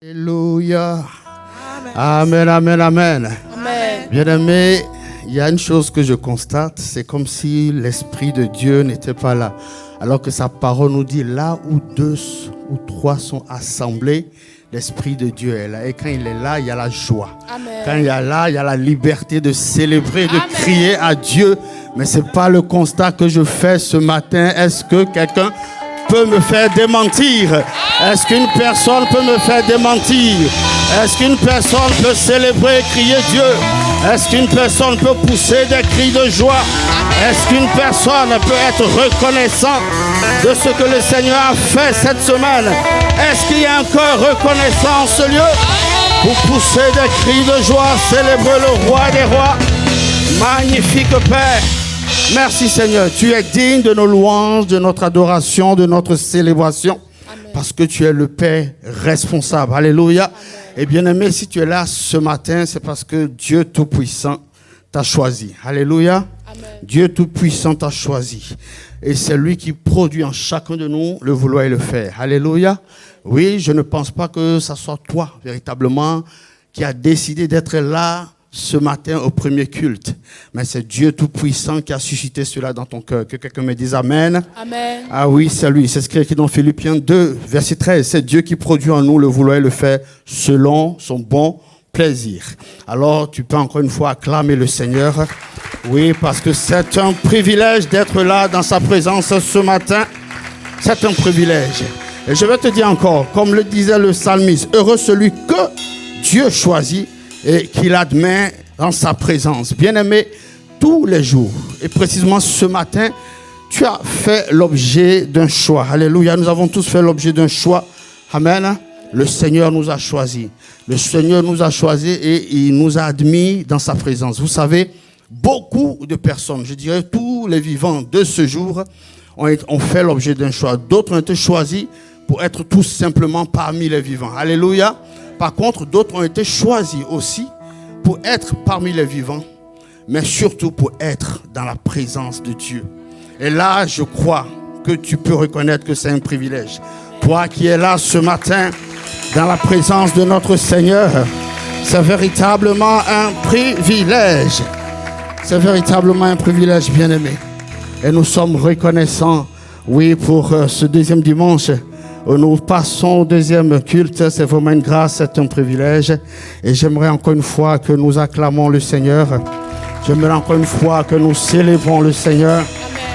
Alléluia. Amen, amen, amen. Amen. Bien-aimés, il y a une chose que je constate, c'est comme si l'Esprit de Dieu n'était pas là. Alors que sa parole nous dit, là où 2 ou 3 sont assemblés, l'Esprit de Dieu est là. Et quand il est là, il y a la joie. Amen. Quand il y a là, il y a la liberté de célébrer, de crier à Dieu. Mais ce n'est pas le constat que je fais ce matin. Est-ce que quelqu'un peut me faire démentir? Est-ce qu'une personne peut me faire démentir? Est-ce qu'une personne peut célébrer et crier Dieu? Est-ce qu'une personne peut pousser des cris de joie? Est-ce qu'une personne peut être reconnaissante de ce que le Seigneur a fait cette semaine? Est-ce qu'il y a encore reconnaissance en ce lieu? Pour pousser des cris de joie, célébrer le roi des rois. Magnifique Père. Merci Seigneur, tu es digne de nos louanges, de notre adoration, de notre célébration. Amen. Parce que tu es le Père responsable. Alléluia. Amen. Et bien-aimé, si tu es là ce matin, c'est parce que Dieu Tout-Puissant t'a choisi. Alléluia. Amen. Dieu Tout-Puissant t'a choisi. Et c'est lui qui produit en chacun de nous le vouloir et le faire. Alléluia. Oui, je ne pense pas que ce soit toi, véritablement, qui a décidé d'être là ce matin au premier culte. Mais c'est Dieu Tout-Puissant qui a suscité cela dans ton cœur. Que quelqu'un me dise Amen. Amen. Ah oui, c'est lui. C'est ce qui est écrit dans Philippiens 2, verset 13. C'est Dieu qui produit en nous le vouloir et le faire selon son bon plaisir. Alors, tu peux encore une fois acclamer le Seigneur. Oui, parce que c'est un privilège d'être là dans sa présence ce matin. C'est un privilège. Et je vais te dire encore, comme le disait le psalmiste, heureux celui que Dieu choisit et qu'il admet dans sa présence. Bien-aimé, tous les jours, et précisément ce matin, tu as fait l'objet d'un choix. Alléluia, nous avons tous fait l'objet d'un choix. Amen. Le Seigneur nous a choisis. Le Seigneur nous a choisis et il nous a admis dans sa présence. Vous savez, beaucoup de personnes, je dirais tous les vivants de ce jour, ont fait l'objet d'un choix. D'autres ont été choisis pour être tout simplement parmi les vivants. Alléluia. Par contre, d'autres ont été choisis aussi pour être parmi les vivants, mais surtout pour être dans la présence de Dieu. Et là, je crois que tu peux reconnaître que c'est un privilège. Toi qui es là ce matin, dans la présence de notre Seigneur, c'est véritablement un privilège. C'est véritablement un privilège, bien-aimé. Et nous sommes reconnaissants, oui, pour ce deuxième dimanche. Nous passons au deuxième culte, c'est vraiment une grâce, c'est un privilège. Et j'aimerais encore une fois que nous acclamons le Seigneur. J'aimerais encore une fois que nous célébrons le Seigneur. Amen.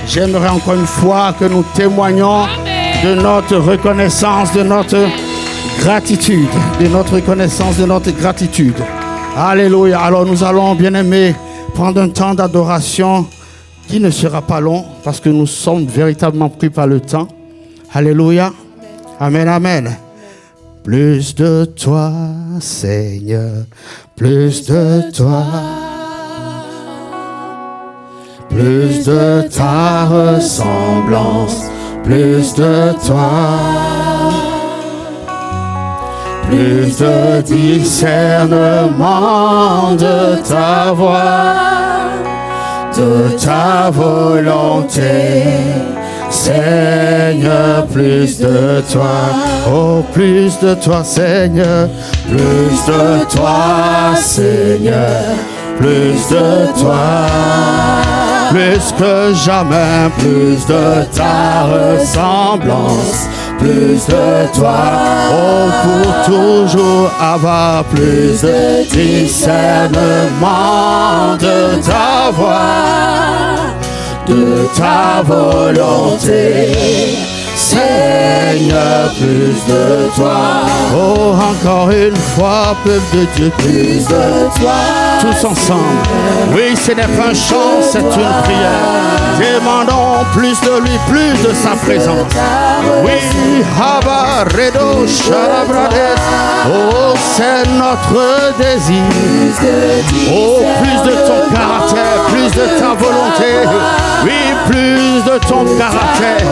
J'aimerais encore une fois que nous témoignons de notre reconnaissance, de notre gratitude, de notre reconnaissance, de notre gratitude. Alléluia. Alors nous allons, bien-aimés, prendre un temps d'adoration qui ne sera pas long parce que nous sommes véritablement pris par le temps. Alléluia. Amen, amen. Plus de toi, Seigneur, plus de toi, plus de ta ressemblance, plus de toi, plus de discernement de ta voix, de ta volonté. Seigneur, plus de toi, oh plus de toi Seigneur, plus de toi Seigneur, plus de toi, plus que jamais, plus de ta ressemblance, plus de toi, oh pour toujours avoir plus de discernement de ta voix, de ta volonté, Seigneur, plus de toi. Oh, encore une fois, peuple de Dieu, plus de toi. Tous ensemble. Oui, ce n'est pas un chant, c'est une prière. Demandons plus de lui, plus de sa présence. Oui, Haba, Redo, Sharabrades. Oh, c'est notre désir. Oh, plus de ton caractère, plus de ta volonté. Oui, plus de ton caractère.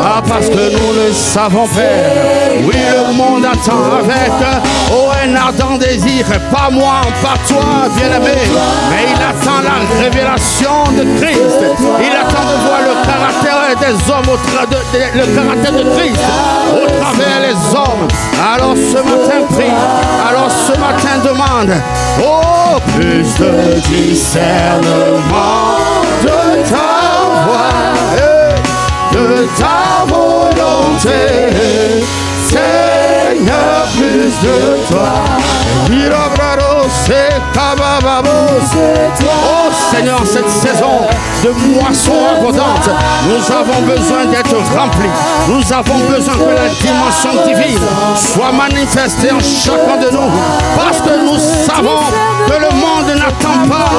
Ah, parce que nous le savons, Père. Oui, le monde attend avec un ardent désir, pas moi, pas toi, bien-aimé, mais il attend la révélation de Christ. Il attend de voir le caractère des hommes, le caractère de Christ au travers les hommes. Alors ce matin, prie. Alors ce matin, demande. Oh, plus de discernement de ta voix, de ta volonté. Seigneur, plus de toi. Oh Seigneur, cette saison de moisson abondante, nous avons besoin d'être remplis. Nous avons besoin que la dimension divine soit manifestée en chacun de nous. Parce que nous savons que le monde n'attend pas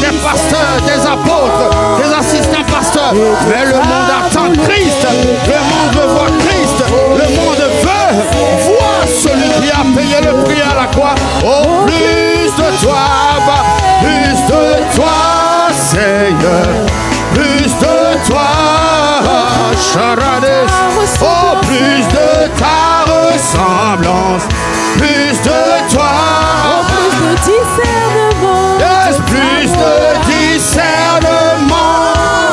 des pasteurs, des apôtres, des assistants pasteurs. Mais le monde attend Christ. Le monde veut voir Christ. Le monde veut voir celui qui a payé le prix à la croix. Oh, plus de toi, plus de toi, Seigneur, plus de toi, Charades. Oh, plus de ta ressemblance, plus de toi, oh, plus de discernement, yes, plus de discernement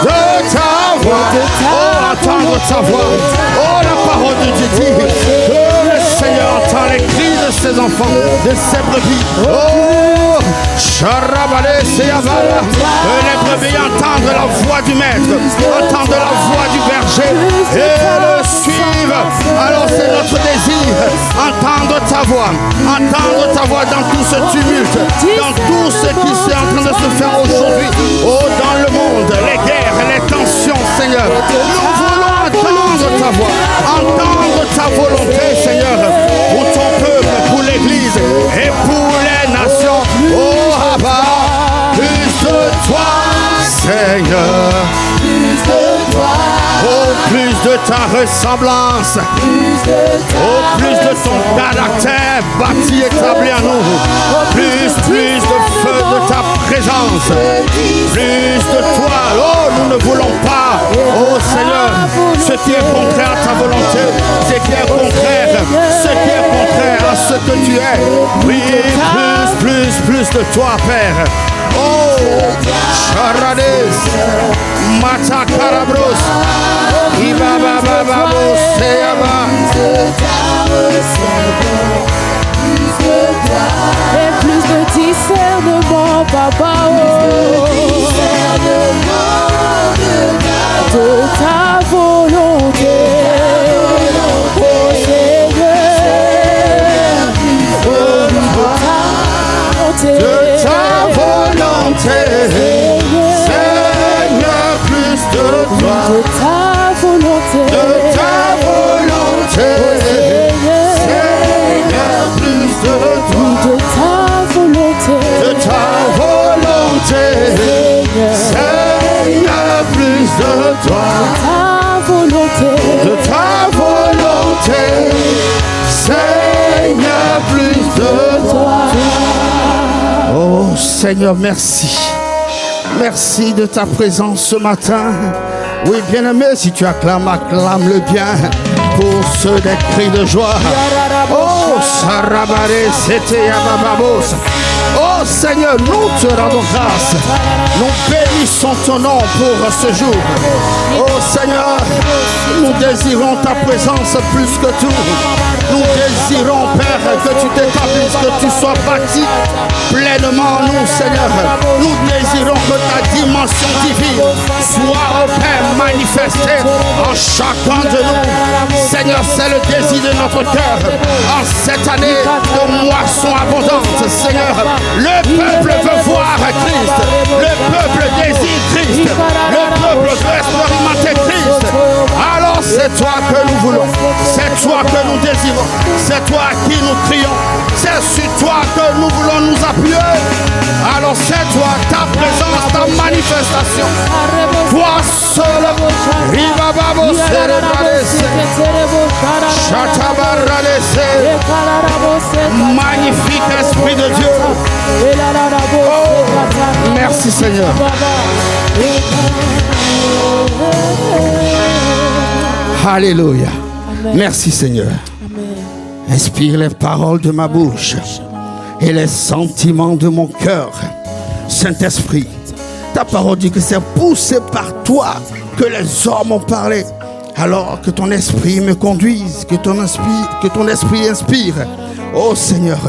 de ta voix. Oh, entendre ta voix. Oh, la parole de Dieu dit que le Seigneur entend les cris de ses enfants, de ses brebis. Oh, Charabale, Seyabala. Que les brebis entendent la voix du maître, entendent la voix du berger et le suivent. Alors c'est notre désir, entendre ta voix dans tout ce tumulte, dans tout ce qui est en train de se faire aujourd'hui. Oh, dans le monde, les guerres, les tensions, Seigneur. Nous voulons entendre ta voix, entendre ta volonté, Seigneur, pour ton peuple, pour l'Église et pour les nations. Oh, Abba, plus de toi, Seigneur, plus de toi, oh, plus de ta ressemblance, oh, plus de ton caractère bâti, établi en nous, plus de feu de ta présence, plus de toi. Oh, nous ne voulons pas, oh Seigneur, ce qui est contraire à ta volonté, ce qui est contraire, à ce que tu es. Oui, plus de toi, Père. Oh, Charades, Mata Karabros, Ibababababo, Seyaba. Et plus de discernement, papa, de ta volonté, oh Seigneur, De ta volonté, Seigneur, plus de toi, de ta volonté, de ta volonté, Seigneur, plus de toi, de ta volonté, de ta volonté, Seigneur, plus de toi, ta volonté, de ta volonté, Seigneur, plus de toi. Oh Seigneur, merci. Merci de ta présence ce matin. Oui, bien-aimé, si tu acclames, acclame-le bien pour ceux des cris de joie. Oh, Sarabare, c'était Yabababos. Oh Seigneur, nous te rendons grâce. Nous bénissons ton nom pour ce jour. Oh Seigneur, nous désirons ta présence plus que tout. Nous désirons, Père, que tu t'établisses, que tu sois bâti pleinement en nous, Seigneur. Nous désirons que ta dimension divine soit, oh Père, manifestée en chacun de nous. Seigneur, c'est le désir de notre cœur. En cette année de moisson abondante, Seigneur, le peuple veut voir Christ. Le peuple désire Christ. Le peuple veut expérimenter Christ. Alors c'est toi que nous voulons. C'est toi que nous désirons. C'est toi à qui nous crions. C'est sur toi que nous voulons nous appuyer. Alors c'est toi, ta présence, ta manifestation. Toi seul. Ribababo Serebralese. Chatabarralese. Magnifique Esprit de Dieu. Oh, merci Seigneur. Alléluia. Merci Seigneur. Amen. Inspire les paroles de ma bouche. et les sentiments de mon cœur. Saint-Esprit, ta parole dit que c'est poussé par toi que les hommes ont parlé. Alors que ton esprit me conduise, que ton esprit inspire. Oh Seigneur,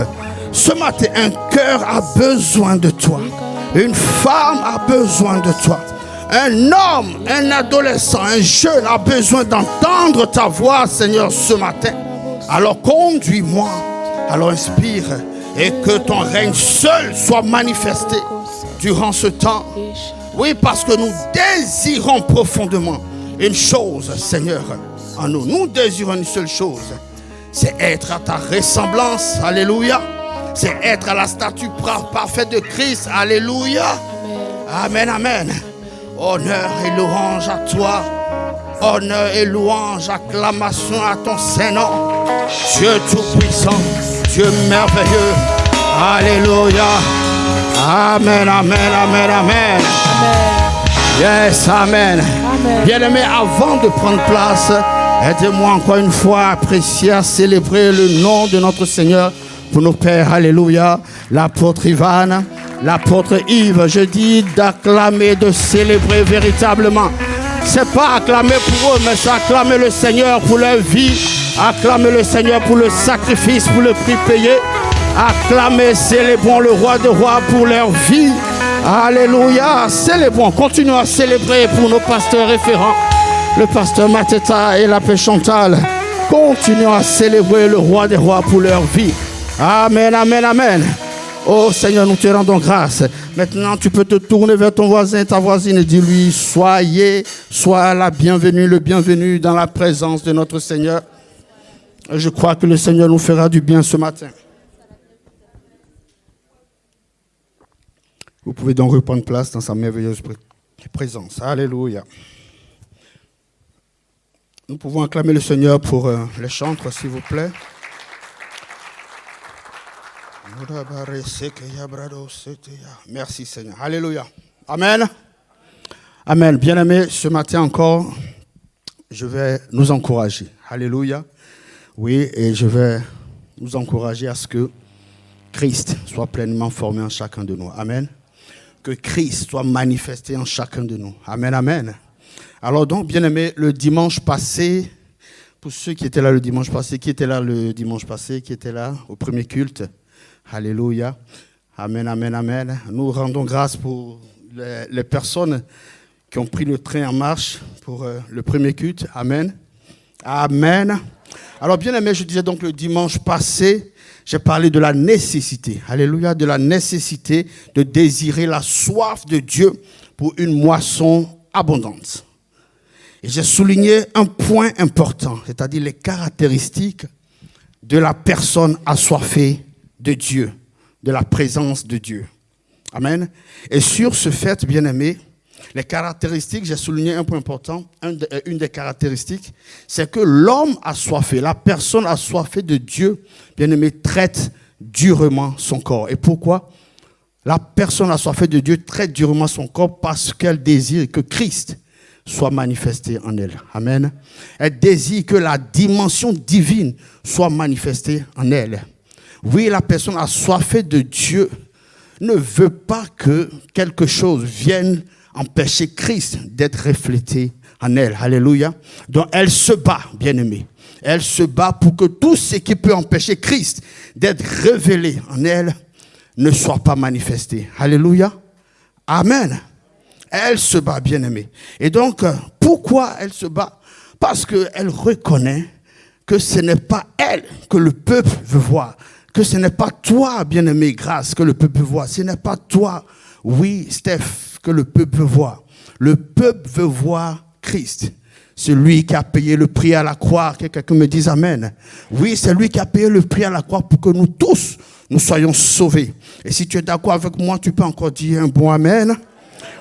ce matin, un cœur a besoin de toi. Une femme a besoin de toi. Un homme, un adolescent, un jeune a besoin d'entendre ta voix, Seigneur, ce matin. Alors conduis-moi, alors inspire, et que ton règne seul soit manifesté durant ce temps. Oui, parce que nous désirons profondément une chose, Seigneur, en nous. Nous désirons une seule chose, c'est être à ta ressemblance. Alléluia. C'est être à la statue parfaite de Christ. Alléluia. Amen, amen. Honneur et louange à toi. Honneur et louange, acclamation à ton Saint-Nom. Dieu tout-puissant, Dieu merveilleux. Alléluia. Amen, amen, amen, amen. Yes, amen. Bien-aimés, avant de prendre place, aidez-moi encore une fois à apprécier, à célébrer le nom de notre Seigneur pour nos pères. Alléluia. L'apôtre Ivan, l'apôtre Yves, je dis d'acclamer, de célébrer véritablement. C'est pas acclamer pour eux, mais c'est acclamer le Seigneur pour leur vie. Acclamer le Seigneur pour le sacrifice, pour le prix payé. Acclamer, célébrons le roi de rois pour leur vie. Alléluia. Célébrons, continuons à célébrer pour nos pasteurs référents, le pasteur Mateta et la paix Chantal. Continuons à célébrer le roi des rois pour leur vie. Amen, amen, amen. Oh Seigneur, nous te rendons grâce. Maintenant, tu peux te tourner vers ton voisin, ta voisine et dis-lui, sois la bienvenue, le bienvenu dans la présence de notre Seigneur. Je crois que le Seigneur nous fera du bien ce matin. Vous pouvez donc reprendre place dans sa merveilleuse présence. Alléluia. Nous pouvons acclamer le Seigneur pour les chantres, s'il vous plaît. Merci Seigneur. Alléluia. Amen. Amen. Bien-aimés, ce matin encore, je vais nous encourager. Alléluia. Oui, et je vais nous encourager à ce que Christ soit pleinement formé en chacun de nous. Amen. Que Christ soit manifesté en chacun de nous. Amen, amen. Alors donc, bien-aimés, le dimanche passé, pour ceux qui étaient là le dimanche passé, qui étaient là au premier culte, alléluia, amen, amen, amen. Nous rendons grâce pour les personnes qui ont pris le train en marche pour le premier culte, amen, amen. Alors, bien-aimés, je disais donc le dimanche passé, j'ai parlé de la nécessité, alléluia, de la nécessité de désirer la soif de Dieu pour une moisson abondante. Et j'ai souligné un point important, c'est-à-dire les caractéristiques de la personne assoiffée de Dieu, de la présence de Dieu. Amen. Et sur ce fait, bien-aimés, les caractéristiques, j'ai souligné un point important, une des caractéristiques, c'est que l'homme assoiffé, la personne assoiffée de Dieu, bien-aimé, traite durement son corps. Et pourquoi? La personne assoiffée de Dieu traite durement son corps parce qu'elle désire que Christ soit manifesté en elle. Amen. Elle désire que la dimension divine soit manifestée en elle. Oui, la personne assoiffée de Dieu ne veut pas que quelque chose vienne empêcher Christ d'être reflété en elle. Alléluia. Donc, elle se bat, bien-aimée. Elle se bat pour que tout ce qui peut empêcher Christ d'être révélé en elle ne soit pas manifesté. Alléluia. Amen. Elle se bat, bien-aimée. Et donc, pourquoi elle se bat? Parce qu'elle reconnaît que ce n'est pas elle que le peuple veut voir. Que ce n'est pas toi, bien-aimé, grâce, que le peuple veut voir. Ce n'est pas toi, oui, Steph, que le peuple veut voir. Le peuple veut voir Christ. Celui qui a payé le prix à la croix. Que quelqu'un me dise amen. Oui, c'est lui qui a payé le prix à la croix pour que nous tous, nous soyons sauvés. Et si tu es d'accord avec moi, tu peux encore dire un bon amen.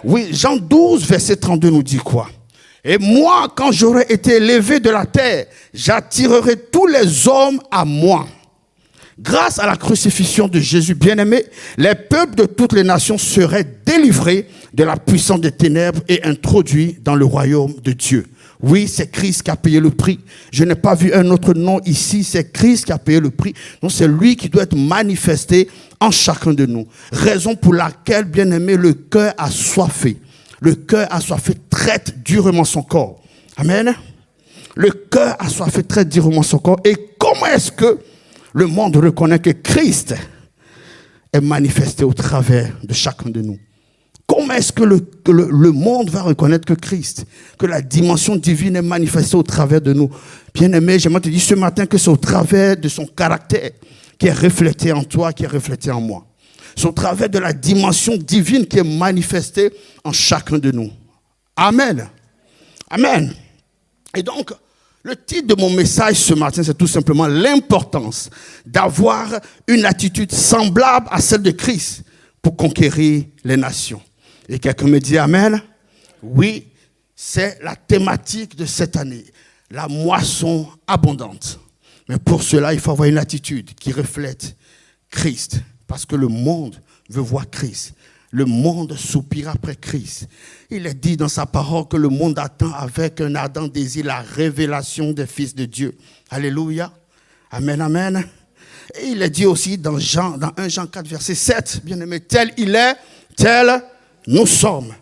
Oui, Jean 12, verset 32 nous dit quoi? Et moi, quand j'aurai été élevé de la terre, j'attirerai tous les hommes à moi. Grâce à la crucifixion de Jésus bien-aimé, les peuples de toutes les nations seraient délivrés de la puissance des ténèbres et introduits dans le royaume de Dieu. Oui, c'est Christ qui a payé le prix. Je n'ai pas vu un autre nom ici, c'est Christ qui a payé le prix. Donc c'est lui qui doit être manifesté en chacun de nous. Raison pour laquelle, bien aimé, le cœur assoiffé. Le cœur assoiffé traite durement son corps. Amen. Le cœur assoiffé traite durement son corps. Et comment est-ce que le monde reconnaît que Christ est manifesté au travers de chacun de nous? Comment est-ce que le monde va reconnaître que Christ, que la dimension divine est manifestée au travers de nous? Bien-aimé, j'aimerais te dire ce matin que c'est au travers de son caractère qui est reflété en toi, qui est reflété en moi. C'est au travers de la dimension divine qui est manifestée en chacun de nous. Amen. Amen. Et donc, le titre de mon message ce matin, c'est tout simplement l'importance d'avoir une attitude semblable à celle de Christ pour conquérir les nations. Et quelqu'un me dit Amen. Oui, c'est la thématique de cette année, la moisson abondante. Mais pour cela, il faut avoir une attitude qui reflète Christ. Parce que le monde veut voir Christ. Le monde soupire après Christ. Il est dit dans sa parole que le monde attend avec un ardent désir la révélation des fils de Dieu. Alléluia. Amen, amen. Et il est dit aussi dans 1 Jean 4, verset 7, bien-aimé, tel il est, tel nous sommes.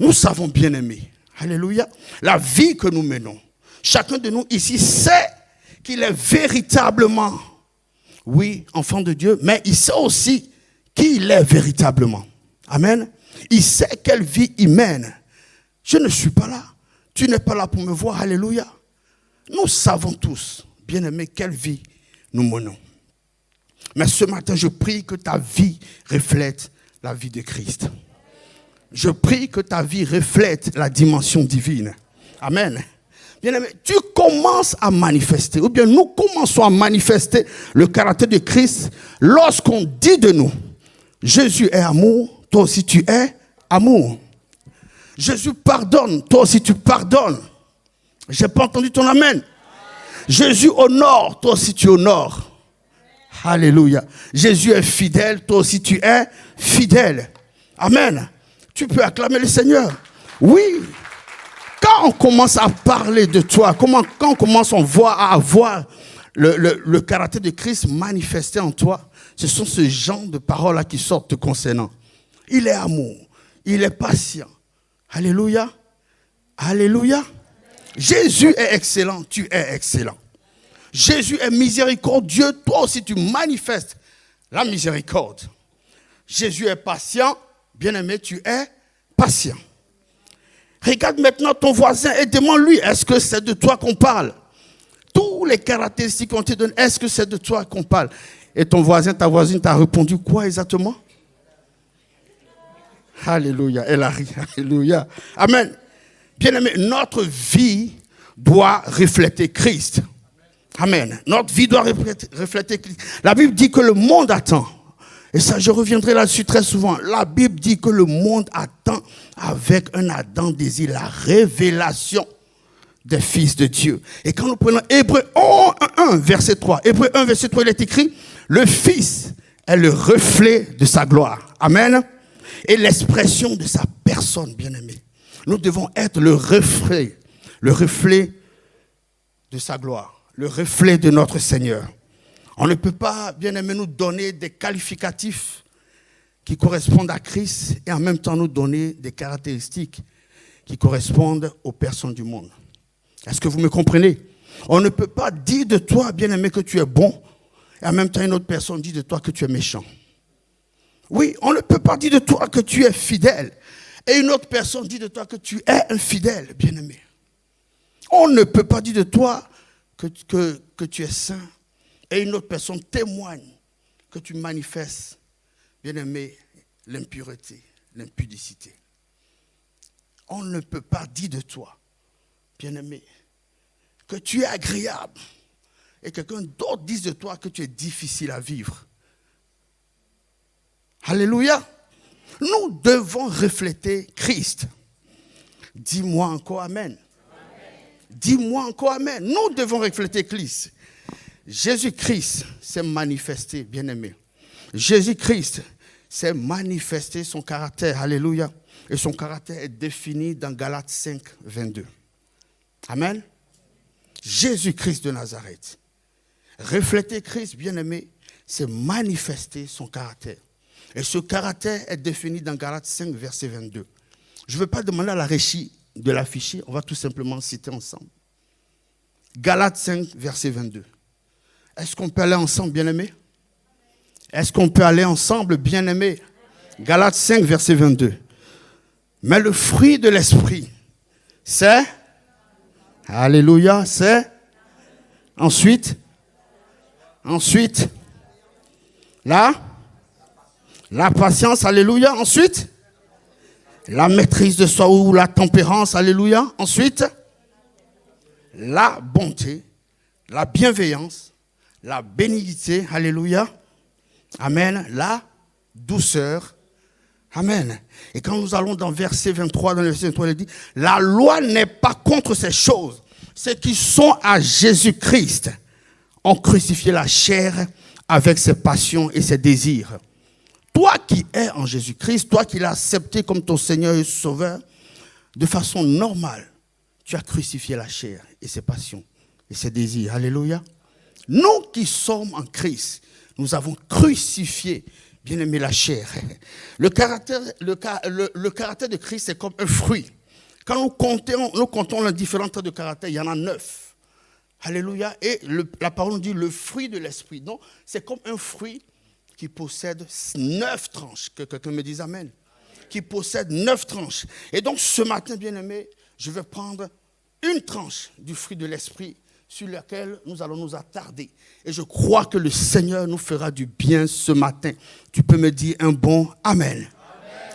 Nous savons, bien-aimé. Alléluia. La vie que nous menons. Chacun de nous ici sait qu'il est véritablement, oui, enfant de Dieu, mais il sait aussi qui il est véritablement. Amen. Il sait quelle vie il mène. Je ne suis pas là. Tu n'es pas là pour me voir. Alléluia. Nous savons tous, bien-aimés, quelle vie nous menons. Mais ce matin, je prie que ta vie reflète la vie de Christ. Je prie que ta vie reflète la dimension divine. Amen. Bien-aimé, tu commences à manifester, ou bien nous commençons à manifester le caractère de Christ lorsqu'on dit de nous, Jésus est amour, toi aussi tu es amour. Jésus pardonne, toi aussi tu pardonnes. Je n'ai pas entendu ton amen. Jésus honore, toi aussi tu honores. Alléluia. Jésus est fidèle, toi aussi tu es fidèle. Amen. Tu peux acclamer le Seigneur. Oui. Quand on commence à parler de toi, quand on commence à avoir le caractère de Christ manifesté en toi, ce sont ce genre de paroles-là qui sortent te concernant. Il est amour, il est patient. Alléluia. Alléluia. Jésus est excellent, tu es excellent. Jésus est miséricordieux, toi aussi tu manifestes la miséricorde. Jésus est patient, bien-aimé, tu es patient. Regarde maintenant ton voisin et demande-lui, est-ce que c'est de toi qu'on parle? Tous les caractéristiques qu'on te donne, est-ce que c'est de toi qu'on parle? Et ton voisin, ta voisine t'a répondu quoi exactement? Alléluia, elle a ri, alléluia. Amen. Bien-aimé, notre vie doit refléter Christ. Amen. Notre vie doit refléter Christ. La Bible dit que le monde attend. Et ça, je reviendrai là-dessus très souvent. La Bible dit que le monde attend avec un ardent désir la révélation des fils de Dieu. Et quand nous prenons Hébreux 1, verset 3, Hébreux 1, verset 3, il est écrit, le Fils est le reflet de sa gloire. Amen. Et l'expression de sa personne, bien-aimée. Nous devons être le reflet de sa gloire, le reflet de notre Seigneur. On ne peut pas, bien-aimé, nous donner des qualificatifs qui correspondent à Christ et en même temps nous donner des caractéristiques qui correspondent aux personnes du monde. Est-ce que vous me comprenez? On ne peut pas dire de toi, bien-aimé, que tu es bon et en même temps une autre personne dit de toi que tu es méchant. Oui, on ne peut pas dire de toi que tu es fidèle et une autre personne dit de toi que tu es infidèle, bien-aimé. On ne peut pas dire de toi que tu es saint et une autre personne témoigne que tu manifestes, bien-aimé, l'impureté, l'impudicité. On ne peut pas dire de toi, bien-aimé, que tu es agréable et quelqu'un d'autre dise de toi que tu es difficile à vivre. Alléluia. Nous devons refléter Christ. Dis-moi encore amen. Dis-moi encore amen. Nous devons refléter Christ. Jésus-Christ s'est manifesté, bien-aimé. Jésus-Christ s'est manifesté son caractère. Alléluia. Et son caractère est défini dans Galates 5, 22. Amen. Jésus-Christ de Nazareth. Refléter Christ, bien-aimé, c'est manifester son caractère. Et ce caractère est défini dans Galates 5, verset 22. Je ne veux pas demander à la régie de l'afficher, on va tout simplement citer ensemble. Galates 5, verset 22. Est-ce qu'on peut aller ensemble, bien-aimé? Est-ce qu'on peut aller ensemble, bien-aimé? Galates 5, verset 22. Mais le fruit de l'esprit, c'est... Alléluia, c'est... Ensuite, la patience, alléluia. Ensuite, la maîtrise de soi ou la tempérance, alléluia. Ensuite, la bonté, la bienveillance, la bénignité, alléluia. Amen. La douceur, amen. Et quand nous allons dans verset 23, dans le verset 23, il dit, la loi n'est pas contre ces choses. Ceux qui sont à Jésus-Christ ont crucifié la chair avec ses passions et ses désirs. Toi qui es en Jésus-Christ, toi qui l'as accepté comme ton Seigneur et Sauveur, de façon normale, tu as crucifié la chair et ses passions et ses désirs. Alléluia. Nous qui sommes en Christ, nous avons crucifié, bien aimé, la chair. Le caractère de Christ, c'est comme un fruit. Quand nous comptons les différents traits de caractère, il y en a 9. Alléluia. Et la parole nous dit le fruit de l'esprit. Donc, c'est comme un fruit qui possède 9 tranches. Que quelqu'un me dise amen. Qui possède 9 tranches. Et donc, ce matin, bien aimé, je vais prendre une tranche du fruit de l'esprit sur laquelle nous allons nous attarder. Et je crois que le Seigneur nous fera du bien ce matin. Tu peux me dire un bon amen.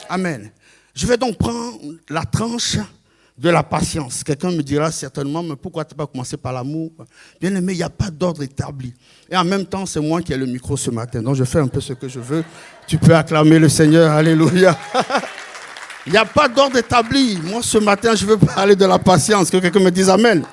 Amen. Je vais donc prendre la tranche de la patience. Quelqu'un me dira certainement, mais pourquoi tu n'as pas commencé par l'amour? Bien aimé, il n'y a pas d'ordre établi. Et en même temps, c'est moi qui ai le micro ce matin. Donc je fais un peu ce que je veux. Tu peux acclamer le Seigneur. Alléluia. Il n'y a pas d'ordre établi. Moi, ce matin, je veux parler de la patience. Que quelqu'un me dise amen.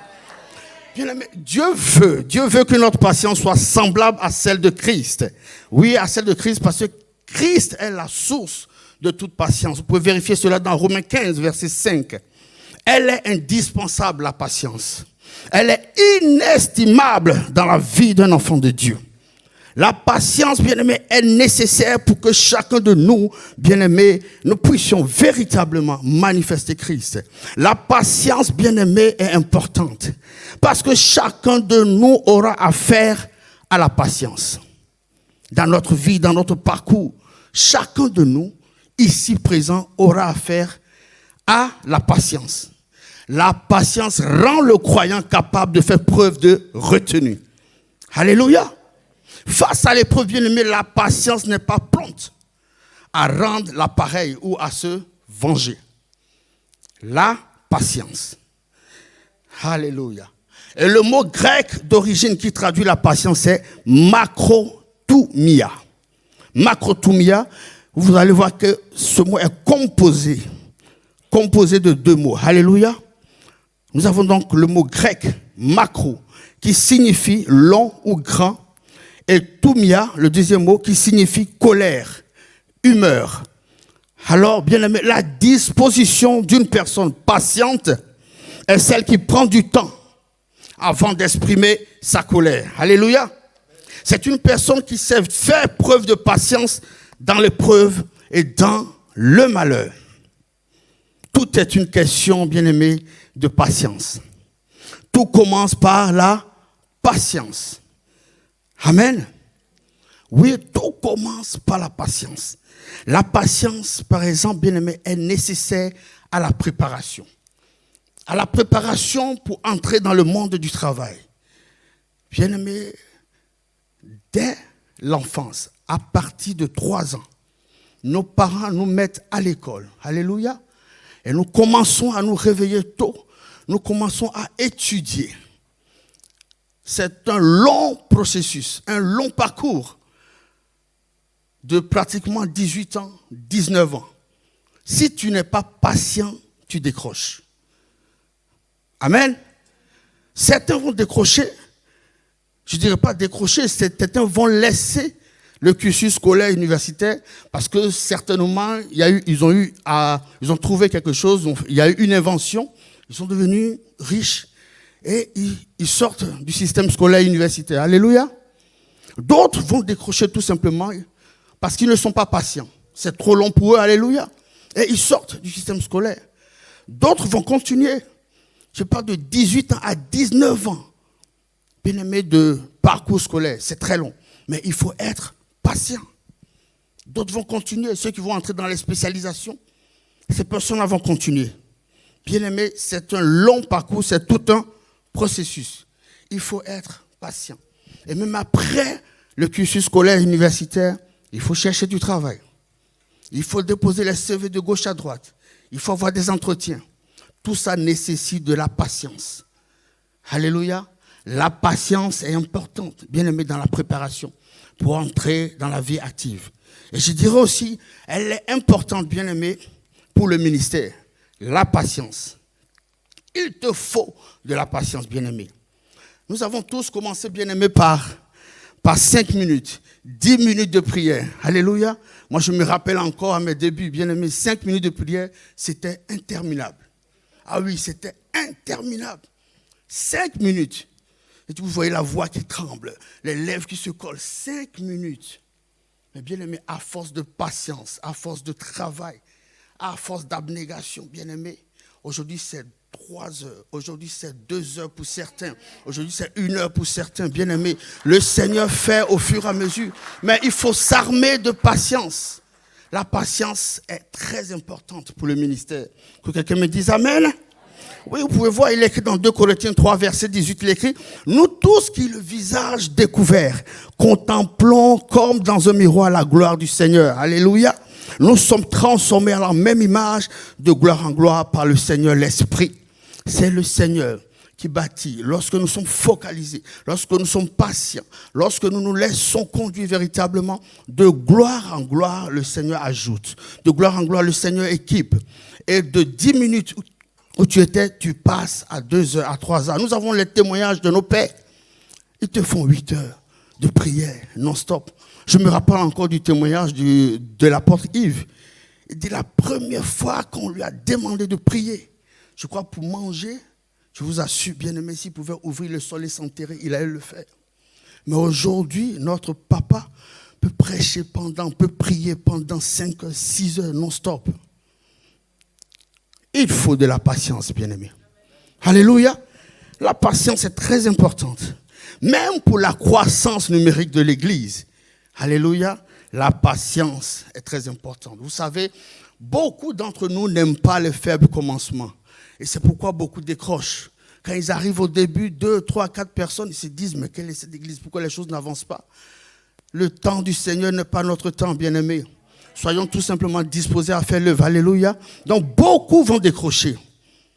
Bien aimé, Dieu veut que notre patience soit semblable à celle de Christ. Oui, à celle de Christ, parce que Christ est la source de toute patience. Vous pouvez vérifier cela dans Romains 15, verset 5. Elle est indispensable, la patience. Elle est inestimable dans la vie d'un enfant de Dieu. La patience, bien-aimé, est nécessaire pour que chacun de nous, bien-aimé, nous puissions véritablement manifester Christ. La patience, bien-aimé, est importante parce que chacun de nous aura affaire à la patience. Dans notre vie, dans notre parcours, chacun de nous, ici présent, aura affaire à la patience. La patience rend le croyant capable de faire preuve de retenue. Alléluia. Face à l'épreuve, bien-aimé, la patience n'est pas prompte à rendre l'appareil ou à se venger. La patience. Alléluia. Et le mot grec d'origine qui traduit la patience, c'est makrotoumia. Makrotoumia, vous allez voir que ce mot est composé de 2 mots. Alléluia. Nous avons donc le mot grec, macro, qui signifie long ou grand, et toumia, le deuxième mot, qui signifie colère, humeur. Alors, bien aimé, la disposition d'une personne patiente est celle qui prend du temps avant d'exprimer sa colère. Alléluia. C'est une personne qui sait faire preuve de patience dans l'épreuve et dans le malheur. Tout est une question, bien-aimé, de patience. Tout commence par la patience. Amen. Oui, tout commence par la patience. La patience, par exemple, bien-aimé, est nécessaire à la préparation. À la préparation pour entrer dans le monde du travail. Bien-aimé, dès l'enfance, à partir de 3 ans, nos parents nous mettent à l'école. Alléluia. Et nous commençons à nous réveiller tôt. Nous commençons à étudier. C'est un long processus, un long parcours de pratiquement 18 ans, 19 ans. Si tu n'es pas patient, tu décroches. Amen. Certains vont décrocher. Je ne dirais pas décrocher, certains vont laisser le cursus scolaire universitaire parce que certainement ils ont trouvé quelque chose, il y a eu une invention, ils sont devenus riches et ils sortent du système scolaire universitaire. Alléluia. D'autres vont décrocher tout simplement parce qu'ils ne sont pas patients. C'est trop long pour eux, alléluia. Et ils sortent du système scolaire. D'autres vont continuer. Je parle de 18 ans à 19 ans. Bien-aimé, de parcours scolaire, c'est très long. Mais il faut être patient. D'autres vont continuer. Ceux qui vont entrer dans les spécialisations, ces personnes vont continuer. Bien-aimé, c'est un long parcours, c'est tout un processus. Il faut être patient. Et même après le cursus scolaire universitaire, il faut chercher du travail. Il faut déposer les CV de gauche à droite. Il faut avoir des entretiens. Tout ça nécessite de la patience. Alléluia. La patience est importante, bien aimé, dans la préparation pour entrer dans la vie active. Et je dirais aussi, elle est importante, bien aimé, pour le ministère. La patience. Il te faut de la patience, bien aimé. Nous avons tous commencé, bien aimé, par 5 minutes, 10 minutes de prière. Alléluia. Moi, je me rappelle encore à mes débuts, bien aimé, 5 minutes de prière, c'était interminable. Ah oui, c'était interminable. 5 minutes. Et vous voyez la voix qui tremble, les lèvres qui se collent. 5 minutes. Mais bien aimé, à force de patience, à force de travail, à force d'abnégation, bien aimé, aujourd'hui c'est 3 heures, aujourd'hui c'est 2 heures pour certains, aujourd'hui c'est 1 heure pour certains, bien aimé. Le Seigneur fait au fur et à mesure. Mais il faut s'armer de patience. La patience est très importante pour le ministère. Que quelqu'un me dise Amen. Oui, vous pouvez voir, il est écrit dans 2 Corinthiens 3, verset 18, il est écrit « Nous tous qui, le visage découvert, contemplons comme dans un miroir la gloire du Seigneur. » Alléluia. Nous sommes transformés à la même image de gloire en gloire par le Seigneur, l'Esprit. C'est le Seigneur qui bâtit. Lorsque nous sommes focalisés, lorsque nous sommes patients, lorsque nous nous laissons conduire véritablement, de gloire en gloire, le Seigneur ajoute. De gloire en gloire, le Seigneur équipe. Et de 10 minutes où tu étais, tu passes à 2 heures, à 3 heures. Nous avons les témoignages de nos pères. Ils te font 8 heures de prière non-stop. Je me rappelle encore du témoignage de l'apôtre Yves. Il dit la première fois qu'on lui a demandé de prier, je crois pour manger, je vous assure, bien aimé, s'il pouvait ouvrir le sol et s'enterrer, il allait le faire. Mais aujourd'hui, notre papa peut prêcher peut prier pendant 5 heures, 6 heures non-stop. Il faut de la patience, bien-aimé. Alléluia. La patience est très importante. Même pour la croissance numérique de l'Église. Alléluia. La patience est très importante. Vous savez, beaucoup d'entre nous n'aiment pas les faibles commencements. Et c'est pourquoi beaucoup décrochent. Quand ils arrivent au début, 2, 3, 4 personnes, ils se disent, mais quelle est cette Église? Pourquoi les choses n'avancent pas? Le temps du Seigneur n'est pas notre temps, bien-aimé. Soyons tout simplement disposés à faire l'œuvre. Alléluia. Donc, beaucoup vont décrocher.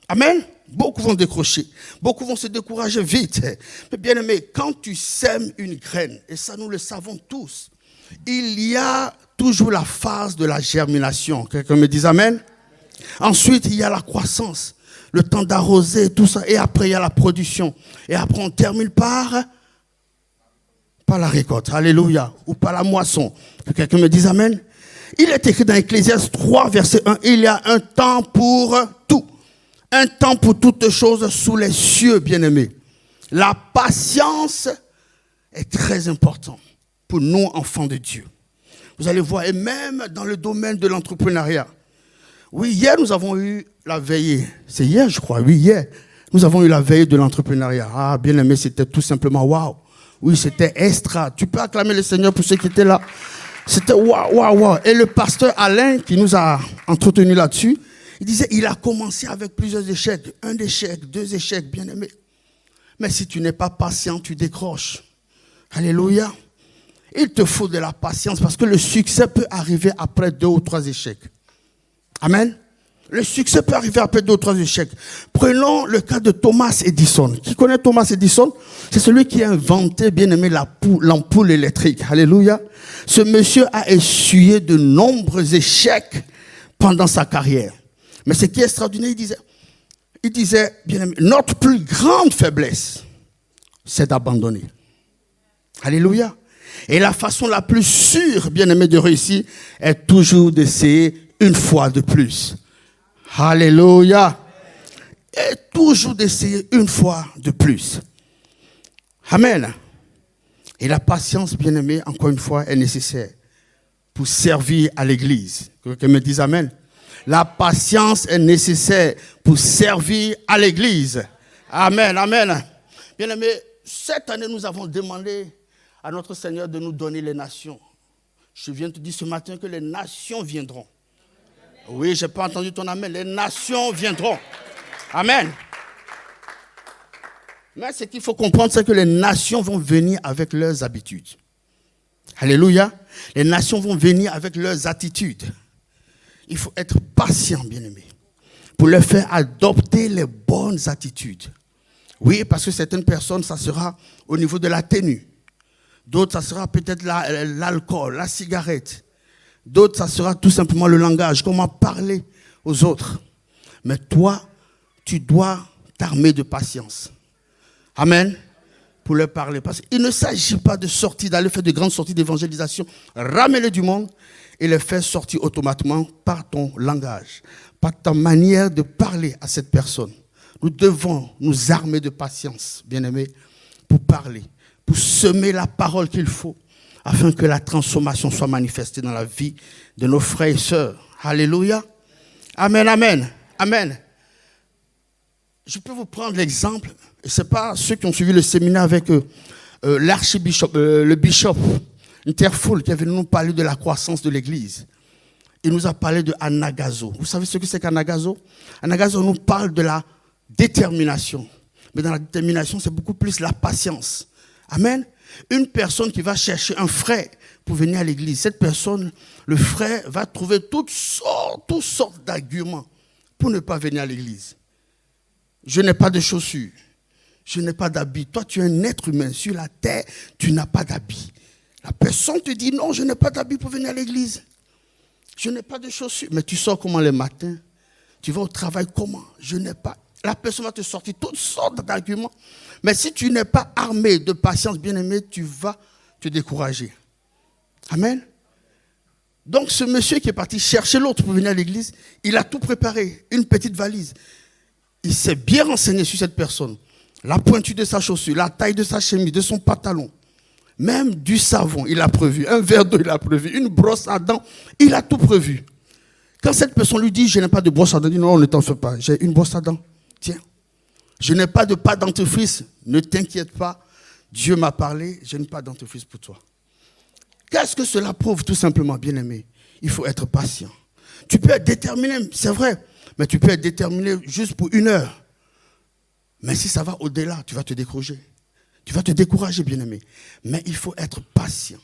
Amen. Beaucoup vont décrocher. Beaucoup vont se décourager vite. Mais bien aimé, quand tu sèmes une graine, et ça nous le savons tous, il y a toujours la phase de la germination. Quelqu'un me dise Amen. Ensuite, il y a la croissance. Le temps d'arroser, tout ça. Et après, il y a la production. Et après, on termine par la récolte. Alléluia. Ou par la moisson. Quelqu'un me dise Amen. Il est écrit dans Ecclésiaste 3, verset 1, il y a un temps pour tout. Un temps pour toutes choses sous les cieux, bien-aimés. La patience est très importante pour nous, enfants de Dieu. Vous allez voir, et même dans le domaine de l'entrepreneuriat. Oui, hier, nous avons eu la veillée. C'est hier, je crois. Oui, hier. Nous avons eu la veillée de l'entrepreneuriat. Ah, bien-aimé, c'était tout simplement waouh. Oui, c'était extra. Tu peux acclamer le Seigneur pour ceux qui étaient là. C'était waouh, waouh, waouh. Et le pasteur Alain, qui nous a entretenu là-dessus, il disait, il a commencé avec plusieurs échecs. 1 échec, 2 échecs, bien aimé. Mais si tu n'es pas patient, tu décroches. Alléluia. Il te faut de la patience parce que le succès peut arriver après 2 ou 3 échecs. Amen. Le succès peut arriver après 2 ou 3 échecs. Prenons le cas de Thomas Edison. Qui connaît Thomas Edison? C'est celui qui a inventé, bien aimé, l'ampoule électrique. Alléluia. Ce monsieur a essuyé de nombreux échecs pendant sa carrière. Mais ce qui est extraordinaire, il disait, bien aimé, notre plus grande faiblesse, c'est d'abandonner. Alléluia. Et la façon la plus sûre, bien aimé, de réussir est toujours d'essayer une fois de plus. Alléluia. Et toujours d'essayer une fois de plus. Amen. Et la patience, bien-aimé, encore une fois, est nécessaire pour servir à l'église. Quelqu'un me dise amen. La patience est nécessaire pour servir à l'église. Amen, amen. Bien-aimé, cette année, nous avons demandé à notre Seigneur de nous donner les nations. Je viens de te dire ce matin que les nations viendront. Oui, je n'ai pas entendu ton amen. Les nations viendront. Amen. Mais ce qu'il faut comprendre, c'est que les nations vont venir avec leurs habitudes. Alléluia. Les nations vont venir avec leurs attitudes. Il faut être patient, bien-aimé, pour leur faire adopter les bonnes attitudes. Oui, parce que certaines personnes, ça sera au niveau de la tenue. D'autres, ça sera peut-être l'alcool, la cigarette. D'autres, ça sera tout simplement le langage, comment parler aux autres. Mais toi, tu dois t'armer de patience. Amen. Pour leur parler. Parce qu'il ne s'agit pas de sortir, d'aller faire de grandes sorties d'évangélisation, ramener du monde et les faire sortir automatiquement par ton langage, par ta manière de parler à cette personne. Nous devons nous armer de patience, bien-aimés, pour parler, pour semer la parole qu'il faut, afin que la transformation soit manifestée dans la vie de nos frères et sœurs. Alléluia. Amen, amen, amen. Je peux vous prendre l'exemple, et ce n'est pas ceux qui ont suivi le séminaire avec l'archibishop, le bishop Interfoul, qui est venu nous parler de la croissance de l'Église. Il nous a parlé de anagazo. Vous savez ce que c'est qu'anagazo? Anagazo nous parle de la détermination. Mais dans la détermination, c'est beaucoup plus la patience. Amen. Une personne qui va chercher un frère pour venir à l'église, cette personne, le frère, va trouver toutes sortes d'arguments pour ne pas venir à l'église. Je n'ai pas de chaussures, je n'ai pas d'habits. Toi, tu es un être humain sur la terre, tu n'as pas d'habits. La personne te dit non, je n'ai pas d'habits pour venir à l'église. Je n'ai pas de chaussures. Mais tu sors comment le matin? Tu vas au travail comment? Je n'ai pas. La personne va te sortir toutes sortes d'arguments. Mais si tu n'es pas armé de patience, bien-aimé, tu vas te décourager. Amen. Donc ce monsieur qui est parti chercher l'autre pour venir à l'église, il a tout préparé, une petite valise. Il s'est bien renseigné sur cette personne. La pointure de sa chaussure, la taille de sa chemise, de son pantalon. Même du savon, il a prévu. Un verre d'eau, il a prévu. Une brosse à dents, il a tout prévu. Quand cette personne lui dit, je n'ai pas de brosse à dents, il dit, non, ne t'en fais pas, j'ai une brosse à dents. Tiens, je n'ai pas de pâte dentifrice, ne t'inquiète pas, Dieu m'a parlé, je n'ai pas de dentifrice pour toi. Qu'est-ce que cela prouve tout simplement, bien-aimé? Il faut être patient. Tu peux être déterminé, c'est vrai, mais tu peux être déterminé juste pour 1 heure. Mais si ça va au-delà, tu vas te décourager. Tu vas te décourager, bien-aimé. Mais il faut être patient,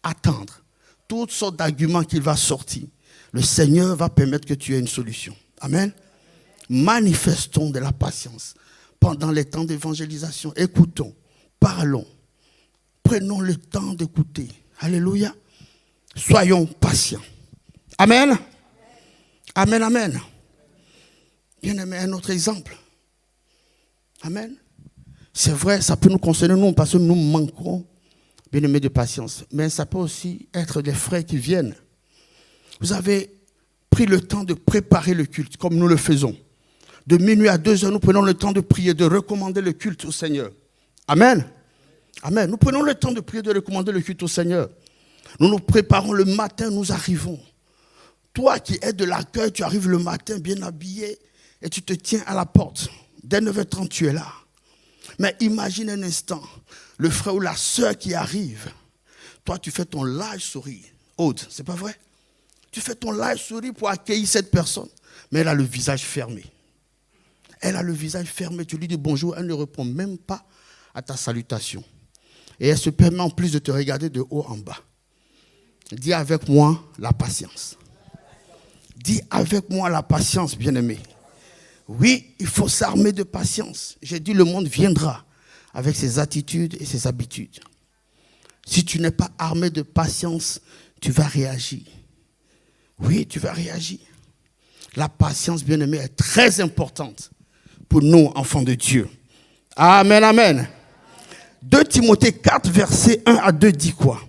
attendre toutes sortes d'arguments qu'il va sortir. Le Seigneur va permettre que tu aies une solution. Amen. Manifestons de la patience pendant les temps d'évangélisation. Écoutons, parlons, prenons le temps d'écouter. Alléluia. Soyons patients. Amen. Amen, amen. Bien-aimé, un autre exemple. Amen. C'est vrai, ça peut nous concerner, nous, parce que nous manquons, bien-aimé, de patience. Mais ça peut aussi être des frères qui viennent. Vous avez pris le temps de préparer le culte, comme nous le faisons. De minuit à 2 heures, nous prenons le temps de prier, de recommander le culte au Seigneur. Amen. Amen. Nous prenons le temps de prier, de recommander le culte au Seigneur. Nous nous préparons le matin, nous arrivons. Toi qui es de l'accueil, tu arrives le matin bien habillé et tu te tiens à la porte. Dès 9h30, tu es là. Mais imagine un instant, le frère ou la sœur qui arrive. Toi, tu fais ton large sourire. Aude, c'est pas vrai? Tu fais ton large sourire pour accueillir cette personne. Mais elle a le visage fermé. Elle a le visage fermé. Tu lui dis bonjour, elle ne répond même pas à ta salutation. Et elle se permet en plus de te regarder de haut en bas. Dis avec moi la patience. Dis avec moi la patience, bien-aimé. Oui, il faut s'armer de patience. J'ai dit le monde viendra avec ses attitudes et ses habitudes. Si tu n'es pas armé de patience, tu vas réagir. Oui, tu vas réagir. La patience, bien-aimé, est très importante pour nous, enfants de Dieu. Amen, amen. 2 Timothée 4, versets 1 à 2 dit quoi?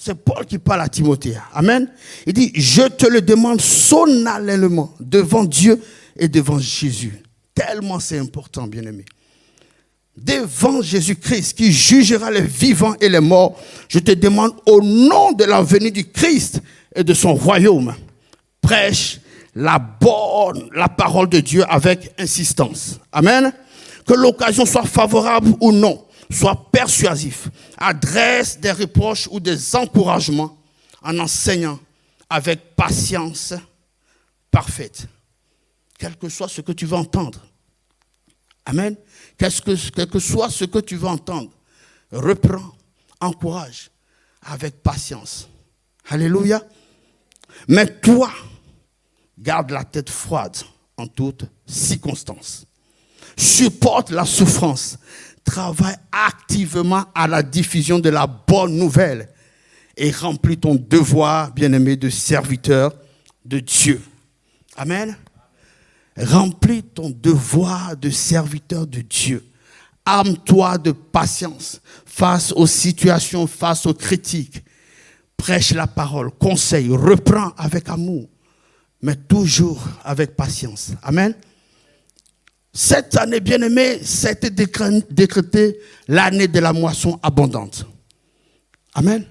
C'est Paul qui parle à Timothée. Amen. Il dit, je te le demande solennellement devant Dieu et devant Jésus. Tellement c'est important, bien-aimé. Devant Jésus-Christ qui jugera les vivants et les morts, je te demande au nom de la venue du Christ et de son royaume, prêche la parole de Dieu avec insistance. Amen. Que l'occasion soit favorable ou non, soit persuasif, adresse des reproches ou des encouragements en enseignant avec patience parfaite. Quel que soit ce que tu veux entendre. Amen. Quel que soit ce que tu veux entendre, reprends, encourage avec patience. Alléluia. Mais toi, garde la tête froide en toutes circonstances. Supporte la souffrance. Travaille activement à la diffusion de la bonne nouvelle et remplis ton devoir, bien-aimé, de serviteur de Dieu. Amen. Remplis ton devoir de serviteur de Dieu. Arme-toi de patience face aux situations, face aux critiques. Prêche la parole, conseille, reprends avec amour, mais toujours avec patience. Amen. Cette année, bien-aimée, c'était décrété l'année de la moisson abondante. Amen.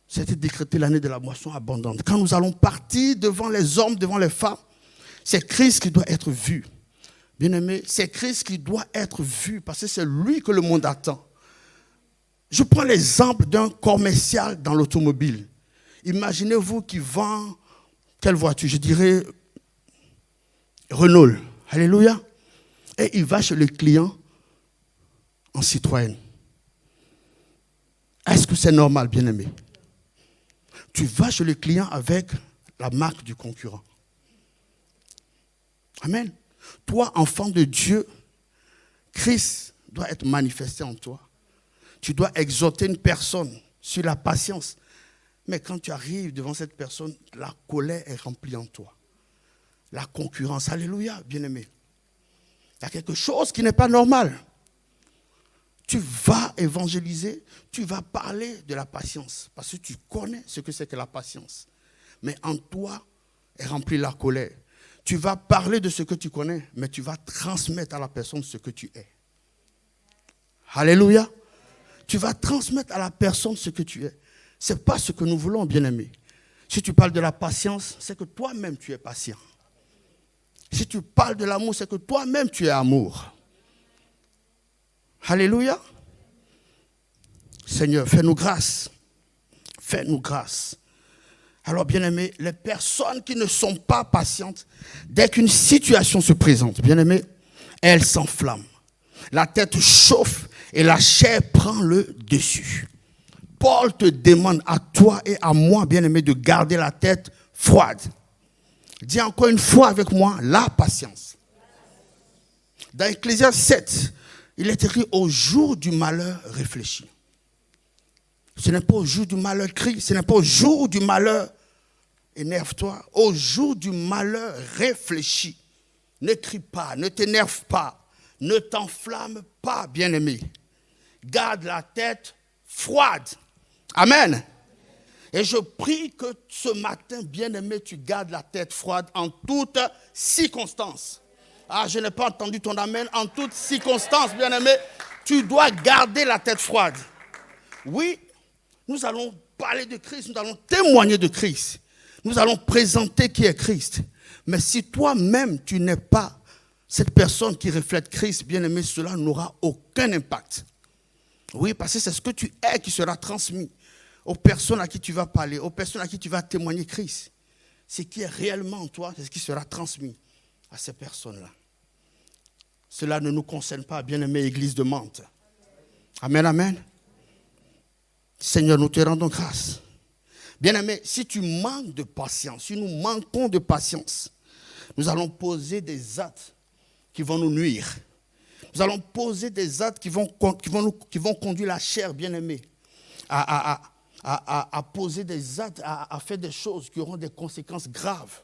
C'était décrété l'année de la moisson abondante. Quand nous allons partir devant les hommes, devant les femmes, c'est Christ qui doit être vu. Bien-aimé, c'est Christ qui doit être vu parce que c'est lui que le monde attend. Je prends l'exemple d'un commercial dans l'automobile. Imaginez-vous qui vend quelle voiture? Je dirais Renault. Alléluia. Et il va chez le client en Citroën. Est-ce que c'est normal, bien-aimé? Tu vas chez le client avec la marque du concurrent. Amen. Toi, enfant de Dieu, Christ doit être manifesté en toi. Tu dois exhorter une personne sur la patience. Mais quand tu arrives devant cette personne, la colère est remplie en toi. La concurrence, alléluia, bien-aimé. Il y a quelque chose qui n'est pas normal. Tu vas évangéliser, tu vas parler de la patience. Parce que tu connais ce que c'est que la patience. Mais en toi est remplie la colère. Tu vas parler de ce que tu connais, mais tu vas transmettre à la personne ce que tu es. Alléluia. Tu vas transmettre à la personne ce que tu es. Ce n'est pas ce que nous voulons, bien-aimés. Si tu parles de la patience, c'est que toi-même tu es patient. Si tu parles de l'amour, c'est que toi-même tu es amour. Alléluia. Seigneur, fais-nous grâce. Fais-nous grâce. Alors, bien-aimés, les personnes qui ne sont pas patientes, dès qu'une situation se présente, bien-aimés, elles s'enflamment. La tête chauffe et la chair prend le dessus. Paul te demande à toi et à moi, bien-aimés, de garder la tête froide. Dis encore une fois avec moi, la patience. Dans Ecclésiaste 7, il est écrit au jour du malheur réfléchis. Ce n'est pas au jour du malheur crie, ce n'est pas au jour du malheur énerve-toi. Au jour du malheur réfléchis. Ne crie pas, ne t'énerve pas, ne t'enflamme pas, bien-aimé. Garde la tête froide. Amen. Et je prie que ce matin, bien-aimé, tu gardes la tête froide en toutes circonstances. Ah, je n'ai pas entendu ton amen. En toutes circonstances, bien-aimé, tu dois garder la tête froide. Oui, nous allons parler de Christ, nous allons témoigner de Christ. Nous allons présenter qui est Christ. Mais si toi-même, tu n'es pas cette personne qui reflète Christ, bien-aimé, cela n'aura aucun impact. Oui, parce que c'est ce que tu es qui sera transmis aux personnes à qui tu vas parler, aux personnes à qui tu vas témoigner Christ. Ce qui est réellement en toi, c'est ce qui sera transmis à ces personnes-là. Cela ne nous concerne pas, bien-aimée Église de Mantes. Amen, amen. Seigneur, nous te rendons grâce. Bien-aimé, si tu manques de patience, si nous manquons de patience, nous allons poser des actes qui vont nous nuire. Nous allons poser des actes qui vont conduire la chair, bien-aimée, à poser des actes, à faire des choses qui auront des conséquences graves.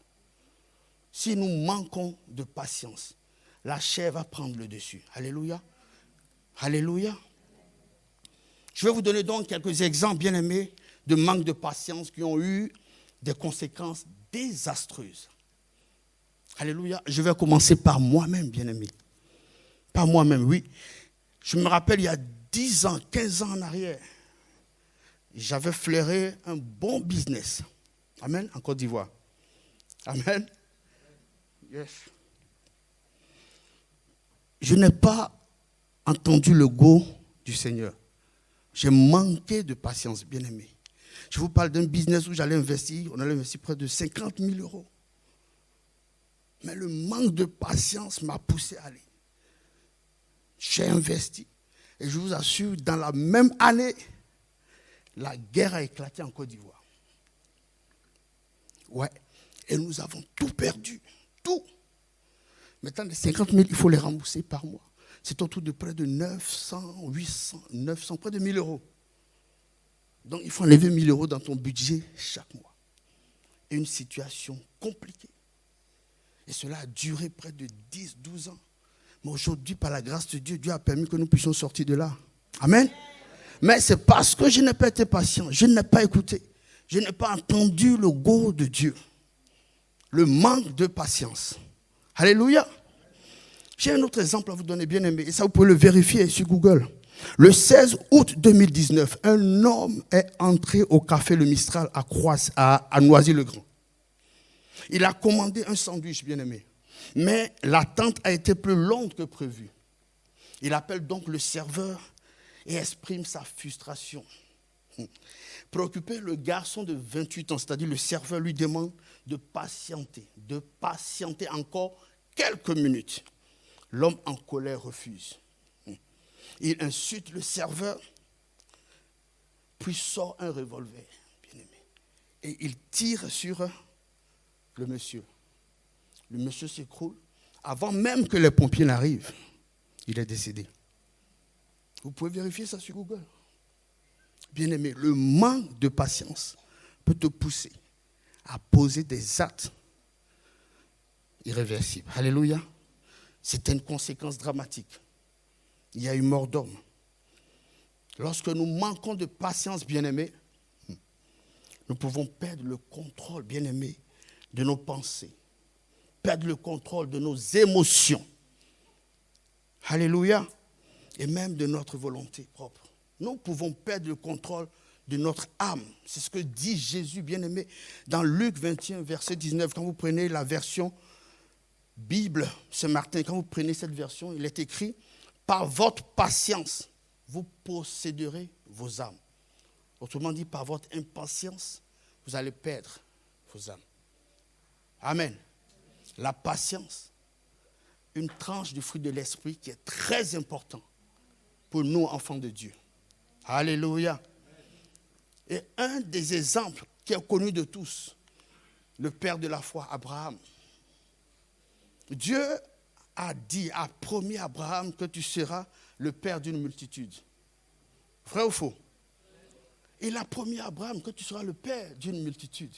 Si nous manquons de patience, la chair va prendre le dessus. Alléluia. Alléluia. Je vais vous donner donc quelques exemples, bien-aimés, de manque de patience qui ont eu des conséquences désastreuses. Alléluia. Je vais commencer par moi-même, bien-aimé. Par moi-même, oui. Je me rappelle, il y a 10 ans, 15 ans en arrière, j'avais flairé un bon business. Amen, en Côte d'Ivoire. Amen. Yes. Je n'ai pas entendu le go du Seigneur. J'ai manqué de patience, bien-aimé. Je vous parle d'un business où j'allais investir, on allait investir près de 50 000 euros. Mais le manque de patience m'a poussé à aller. J'ai investi. Et je vous assure, dans la même année, la guerre a éclaté en Côte d'Ivoire. Ouais. Et nous avons tout perdu. Tout. Maintenant, les 50 000, il faut les rembourser par mois. C'est autour de près de 900, 800, 900, près de 1 000 euros. Donc, il faut enlever 1 000 euros dans ton budget chaque mois. Et une situation compliquée. Et cela a duré près de 10, 12 ans. Mais aujourd'hui, par la grâce de Dieu, Dieu a permis que nous puissions sortir de là. Amen. Mais c'est parce que je n'ai pas été patient, je n'ai pas écouté, je n'ai pas entendu le go de Dieu. Le manque de patience. Alléluia. J'ai un autre exemple à vous donner, bien aimé. Et ça, vous pouvez le vérifier sur Google. Le 16 août 2019, un homme est entré au café Le Mistral à Noisy-le-Grand. Il a commandé un sandwich, bien aimé. Mais l'attente a été plus longue que prévu. Il appelle donc le serveur et exprime sa frustration. Préoccupé, le garçon de 28 ans, c'est-à-dire le serveur, lui demande de patienter encore quelques minutes. L'homme en colère refuse. Il insulte le serveur, puis sort un revolver, bien aimé, et il tire sur le monsieur. Le monsieur s'écroule. Avant même que les pompiers n'arrivent, il est décédé. Vous pouvez vérifier ça sur Google. Bien aimé, le manque de patience peut te pousser à poser des actes irréversibles. Alléluia. C'était une conséquence dramatique. Il y a eu mort d'homme. Lorsque nous manquons de patience, bien-aimés, nous pouvons perdre le contrôle, bien-aimés, de nos pensées, perdre le contrôle de nos émotions. Alléluia. Et même de notre volonté propre. Nous pouvons perdre le contrôle de notre âme. C'est ce que dit Jésus, bien-aimé, dans Luc 21, verset 19. Quand vous prenez la version Bible ce matin, quand vous prenez cette version, il est écrit « Par votre patience, vous posséderez vos âmes. » Autrement dit, par votre impatience, vous allez perdre vos âmes. Amen. La patience, une tranche du fruit de l'esprit qui est très important pour nous, enfants de Dieu. Alléluia. Et un des exemples qui est connu de tous, le père de la foi, Abraham. Dieu a promis à Abraham que tu seras le père d'une multitude. Vrai ou faux? Il a promis à Abraham que tu seras le père d'une multitude.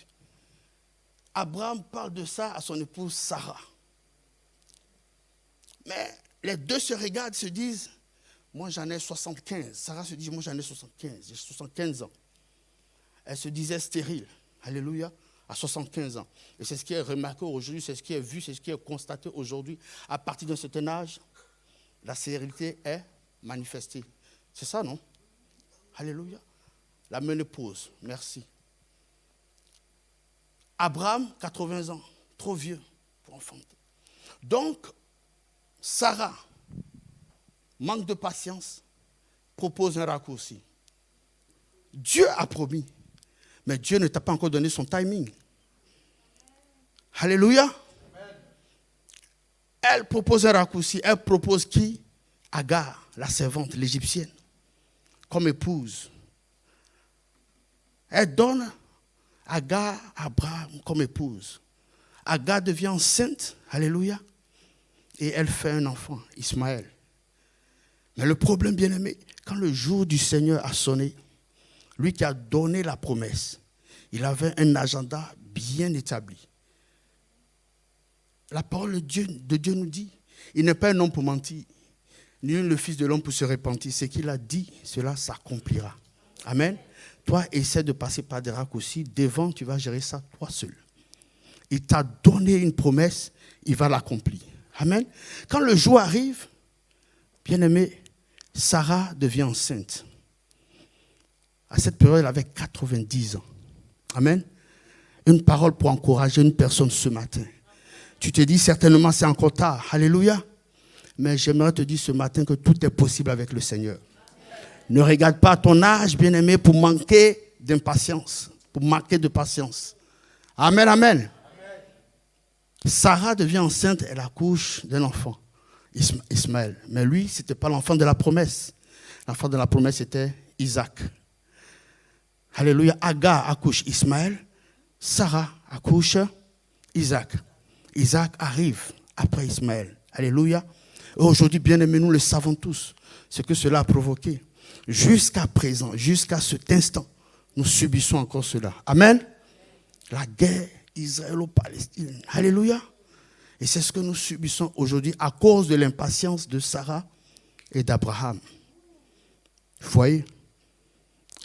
Abraham parle de ça à son épouse Sarah. Mais les deux se regardent, se disent, moi j'en ai 75. Sarah se dit, moi j'en ai 75, j'ai 75 ans. Elle se disait stérile. Alléluia. À 75 ans. Et c'est ce qui est remarqué aujourd'hui, c'est ce qui est vu, c'est ce qui est constaté aujourd'hui. À partir d'un certain âge, la stérilité est manifestée. C'est ça, non? Alléluia. La ménopause, merci. Abraham, 80 ans, trop vieux pour enfanter. Donc, Sarah, manque de patience, propose un raccourci. Dieu a promis. Mais Dieu ne t'a pas encore donné son timing. Alléluia. Amen. Elle propose un raccourci. Elle propose qui? Agar, la servante, l'égyptienne, comme épouse. Elle donne Agar à Abraham comme épouse. Agar devient enceinte. Alléluia. Et elle fait un enfant, Ismaël. Mais le problème, bien-aimé, quand le jour du Seigneur a sonné, lui qui a donné la promesse, il avait un agenda bien établi. La parole de Dieu nous dit, il n'est pas un homme pour mentir, ni le fils de l'homme pour se repentir. Ce qu'il a dit, cela s'accomplira. Amen. Toi, essaie de passer par des raccourcis. Devant, tu vas gérer ça toi seul. il t'a donné une promesse, il va l'accomplir. Amen. Quand le jour arrive, bien-aimé, Sarah devient enceinte. À cette période, elle avait 90 ans. Amen. Une parole pour encourager une personne ce matin. Tu te dis certainement c'est encore tard. Alléluia. Mais j'aimerais te dire ce matin que tout est possible avec le Seigneur. Ne regarde pas ton âge, bien-aimé, pour manquer d'impatience, pour manquer de patience. Amen, amen. Sarah devient enceinte, elle accouche d'un enfant, Ismaël. Mais lui, ce n'était pas l'enfant de la promesse. L'enfant de la promesse était Isaac. Alléluia. Agar accouche Ismaël. Sarah accouche Isaac. Isaac arrive après Ismaël. Alléluia. Et aujourd'hui, bien-aimés, nous le savons tous, ce que cela a provoqué. Jusqu'à présent, jusqu'à cet instant, nous subissons encore cela. Amen. La guerre israélo-palestinienne. Alléluia. Et c'est ce que nous subissons aujourd'hui à cause de l'impatience de Sarah et d'Abraham. Vous voyez,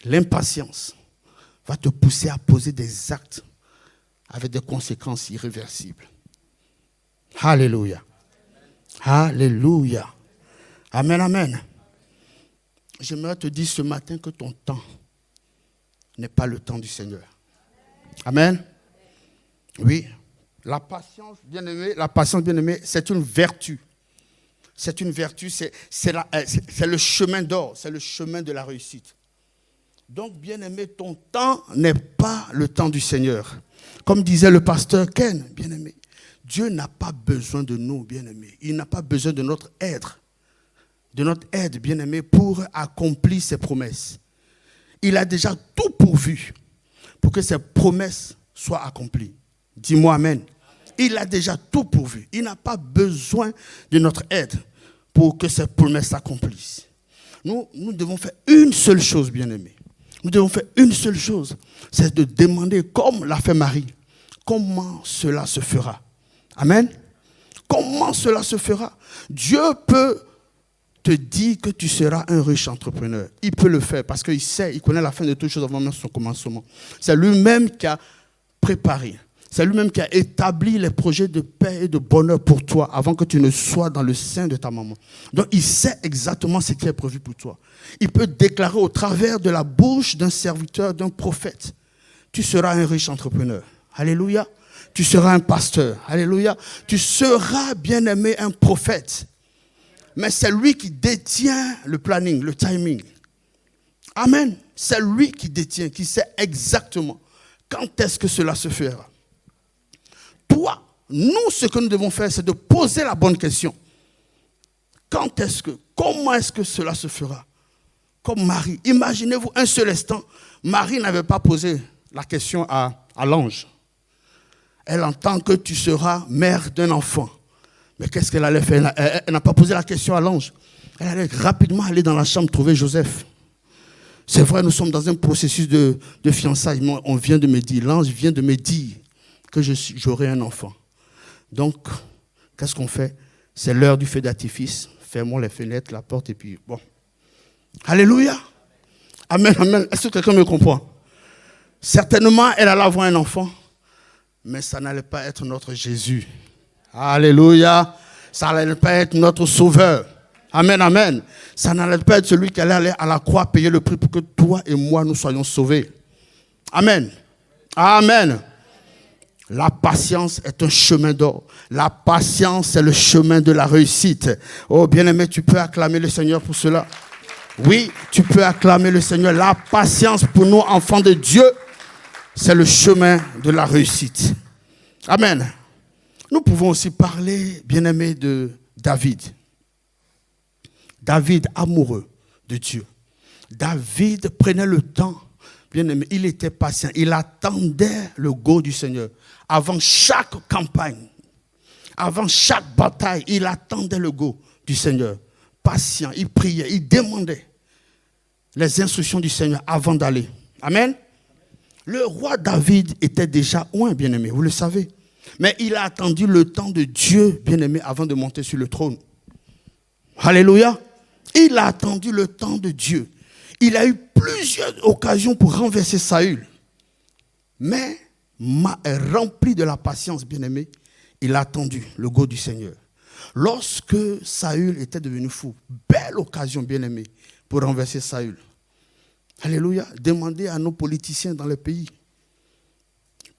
l'impatience va te pousser à poser des actes avec des conséquences irréversibles. Alléluia. Alléluia. Amen, amen. J'aimerais te dire ce matin que ton temps n'est pas le temps du Seigneur. Amen. Oui. La patience, bien-aimé, c'est une vertu. C'est une vertu, c'est le chemin d'or, c'est le chemin de la réussite. Donc, bien-aimé, ton temps n'est pas le temps du Seigneur. Comme disait le pasteur Ken, bien-aimé, Dieu n'a pas besoin de nous, bien-aimés. Il n'a pas besoin de notre aide, bien-aimé, pour accomplir ses promesses. Il a déjà tout pourvu pour que ses promesses soient accomplies. Dis-moi amen. Il a déjà tout pourvu. Il n'a pas besoin de notre aide pour que ces promesses s'accomplissent. Nous devons faire une seule chose, bien-aimés. Nous devons faire une seule chose. C'est de demander, comme l'a fait Marie, comment cela se fera. Amen. Comment cela se fera? Dieu peut te dire que tu seras un riche entrepreneur. Il peut le faire parce qu'il sait, il connaît la fin de toutes choses avant même son commencement. C'est lui-même qui a préparé. C'est lui-même qui a établi les projets de paix et de bonheur pour toi avant que tu ne sois dans le sein de ta maman. Donc, il sait exactement ce qui est prévu pour toi. Il peut déclarer au travers de la bouche d'un serviteur, d'un prophète, tu seras un riche entrepreneur. Alléluia. Tu seras un pasteur. Alléluia. Tu seras, bien-aimé, un prophète. Mais c'est lui qui détient le planning, le timing. Amen. C'est lui qui détient, qui sait exactement quand est-ce que cela se fera. Toi, nous, ce que nous devons faire, c'est de poser la bonne question. Comment est-ce que cela se fera? Comme Marie. Imaginez-vous un seul instant, Marie n'avait pas posé la question à l'ange. Elle entend que tu seras mère d'un enfant. Mais qu'est-ce qu'elle allait faire? Elle n'a pas posé la question à l'ange. Elle allait rapidement aller dans la chambre trouver Joseph. C'est vrai, nous sommes dans un processus de fiançailles. On vient de me dire, l'ange vient de me dire que j'aurai un enfant. Donc, qu'est-ce qu'on fait? C'est l'heure du feu d'artifice. Fermons les fenêtres, la porte et puis bon. Alléluia. Amen, amen. Est-ce que quelqu'un me comprend? Certainement, elle allait avoir un enfant, mais ça n'allait pas être notre Jésus. Alléluia. Ça n'allait pas être notre sauveur. Amen, amen. Ça n'allait pas être celui qui allait aller à la croix payer le prix pour que toi et moi nous soyons sauvés. Amen. Amen. La patience est un chemin d'or. La patience, c'est le chemin de la réussite. Oh, bien-aimé, tu peux acclamer le Seigneur pour cela. Oui, tu peux acclamer le Seigneur. La patience pour nous, enfants de Dieu, c'est le chemin de la réussite. Amen. Nous pouvons aussi parler, bien-aimé, de David. David, amoureux de Dieu. David prenait le temps, bien-aimé, il était patient. Il attendait le go du Seigneur. Avant chaque campagne, avant chaque bataille, il attendait le go du Seigneur. Patient, il priait, il demandait les instructions du Seigneur avant d'aller. Amen. Le roi David était déjà loin, bien-aimé, vous le savez. Mais il a attendu le temps de Dieu, bien-aimé, avant de monter sur le trône. Alléluia. Il a attendu le temps de Dieu. Il a eu plusieurs occasions pour renverser Saül. Mais rempli de la patience, bien-aimé, il a attendu le go du Seigneur. Lorsque Saül était devenu fou, belle occasion, bien-aimé, pour renverser Saül. Alléluia. Demandez à nos politiciens dans le pays.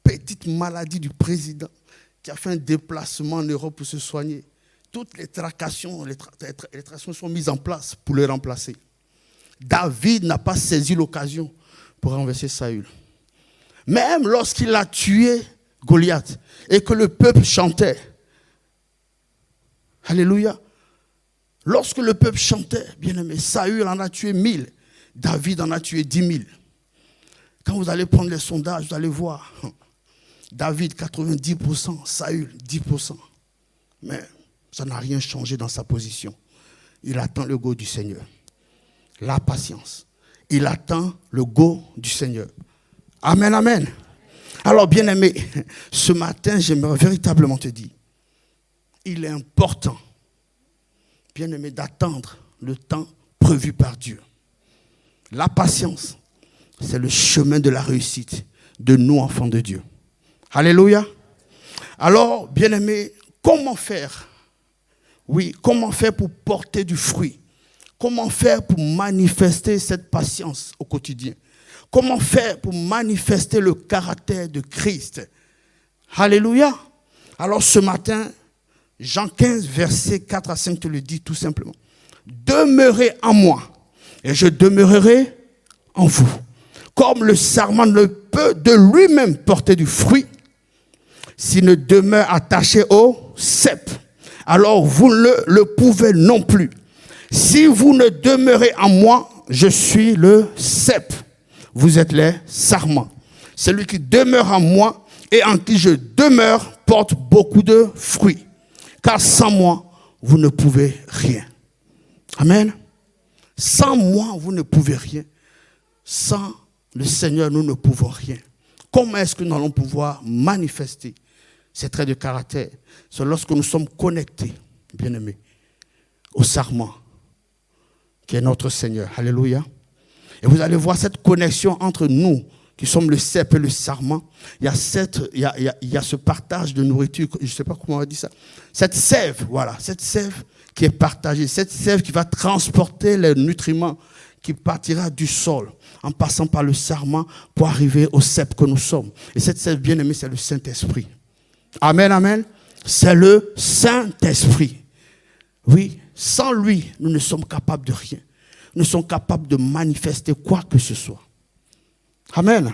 Petite maladie du président qui a fait un déplacement en Europe pour se soigner. Toutes les tractations sont mises en place pour le remplacer. David n'a pas saisi l'occasion pour renverser Saül. Même lorsqu'il a tué Goliath et que le peuple chantait. Alléluia. Lorsque le peuple chantait, bien aimé, Saül en a tué 1000. David en a tué 10 000. Quand vous allez prendre les sondages, vous allez voir. David 90%, Saül 10%. Mais ça n'a rien changé dans sa position. Il attend le go du Seigneur. La patience. Il attend le go du Seigneur. Amen, amen. Alors, bien-aimé, ce matin, j'aimerais véritablement te dire, il est important, bien-aimé, d'attendre le temps prévu par Dieu. La patience, c'est le chemin de la réussite de nous, enfants de Dieu. Alléluia. Alors, bien-aimé, comment faire? Oui, comment faire pour porter du fruit? Comment faire pour manifester cette patience au quotidien? Comment faire pour manifester le caractère de Christ? Alléluia. Alors ce matin, Jean 15, versets 4 à 5 te le dit tout simplement. Demeurez en moi et je demeurerai en vous. Comme le sarment ne peut de lui-même porter du fruit, s'il ne demeure attaché au cep, alors vous ne le pouvez non plus. Si vous ne demeurez en moi, je suis le cep. Vous êtes les sarments. Celui qui demeure en moi et en qui je demeure porte beaucoup de fruits. Car sans moi, vous ne pouvez rien. Amen. Sans moi, vous ne pouvez rien. Sans le Seigneur, nous ne pouvons rien. Comment est-ce que nous allons pouvoir manifester ces traits de caractère? C'est lorsque nous sommes connectés, bien-aimés, au sarment qui est notre Seigneur. Alléluia. Et vous allez voir cette connexion entre nous, qui sommes le cep et le sarment. Il y a ce partage de nourriture, je ne sais pas comment on va dire ça. Cette sève, voilà, cette sève qui est partagée, cette sève qui va transporter les nutriments qui partira du sol, en passant par le sarment pour arriver au cep que nous sommes. Et cette sève, bien aimée, c'est le Saint-Esprit. Amen, amen. C'est le Saint-Esprit. Oui, sans lui, nous ne sommes capables de rien. Nous sommes capables de manifester quoi que ce soit. Amen.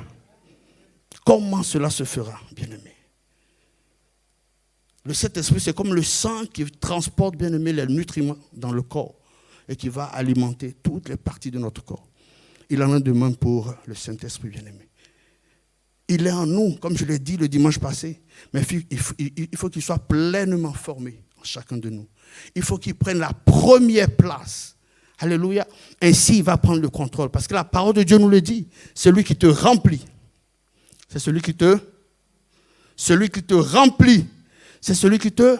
Comment cela se fera, bien-aimé? Le Saint-Esprit, c'est comme le sang qui transporte, bien-aimé, les nutriments dans le corps et qui va alimenter toutes les parties de notre corps. Il en a de même pour le Saint-Esprit, bien-aimé. Il est en nous, comme je l'ai dit le dimanche passé, mais il faut qu'il soit pleinement formé en chacun de nous. Il faut qu'il prenne la première place. Alléluia. Ainsi, il va prendre le contrôle. Parce que la parole de Dieu nous le dit. Celui qui te remplit, c'est celui qui te remplit. C'est celui qui te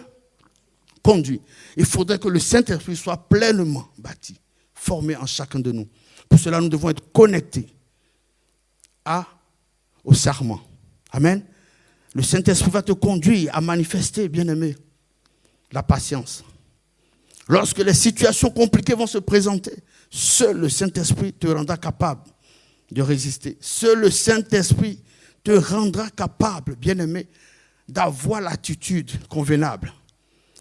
conduit. Il faudrait que le Saint-Esprit soit pleinement bâti, formé en chacun de nous. Pour cela, nous devons être connectés au sarment. Amen. Le Saint-Esprit va te conduire à manifester, bien-aimé, la patience. Lorsque les situations compliquées vont se présenter, seul le Saint-Esprit te rendra capable de résister. Seul le Saint-Esprit te rendra capable, bien-aimé, d'avoir l'attitude convenable.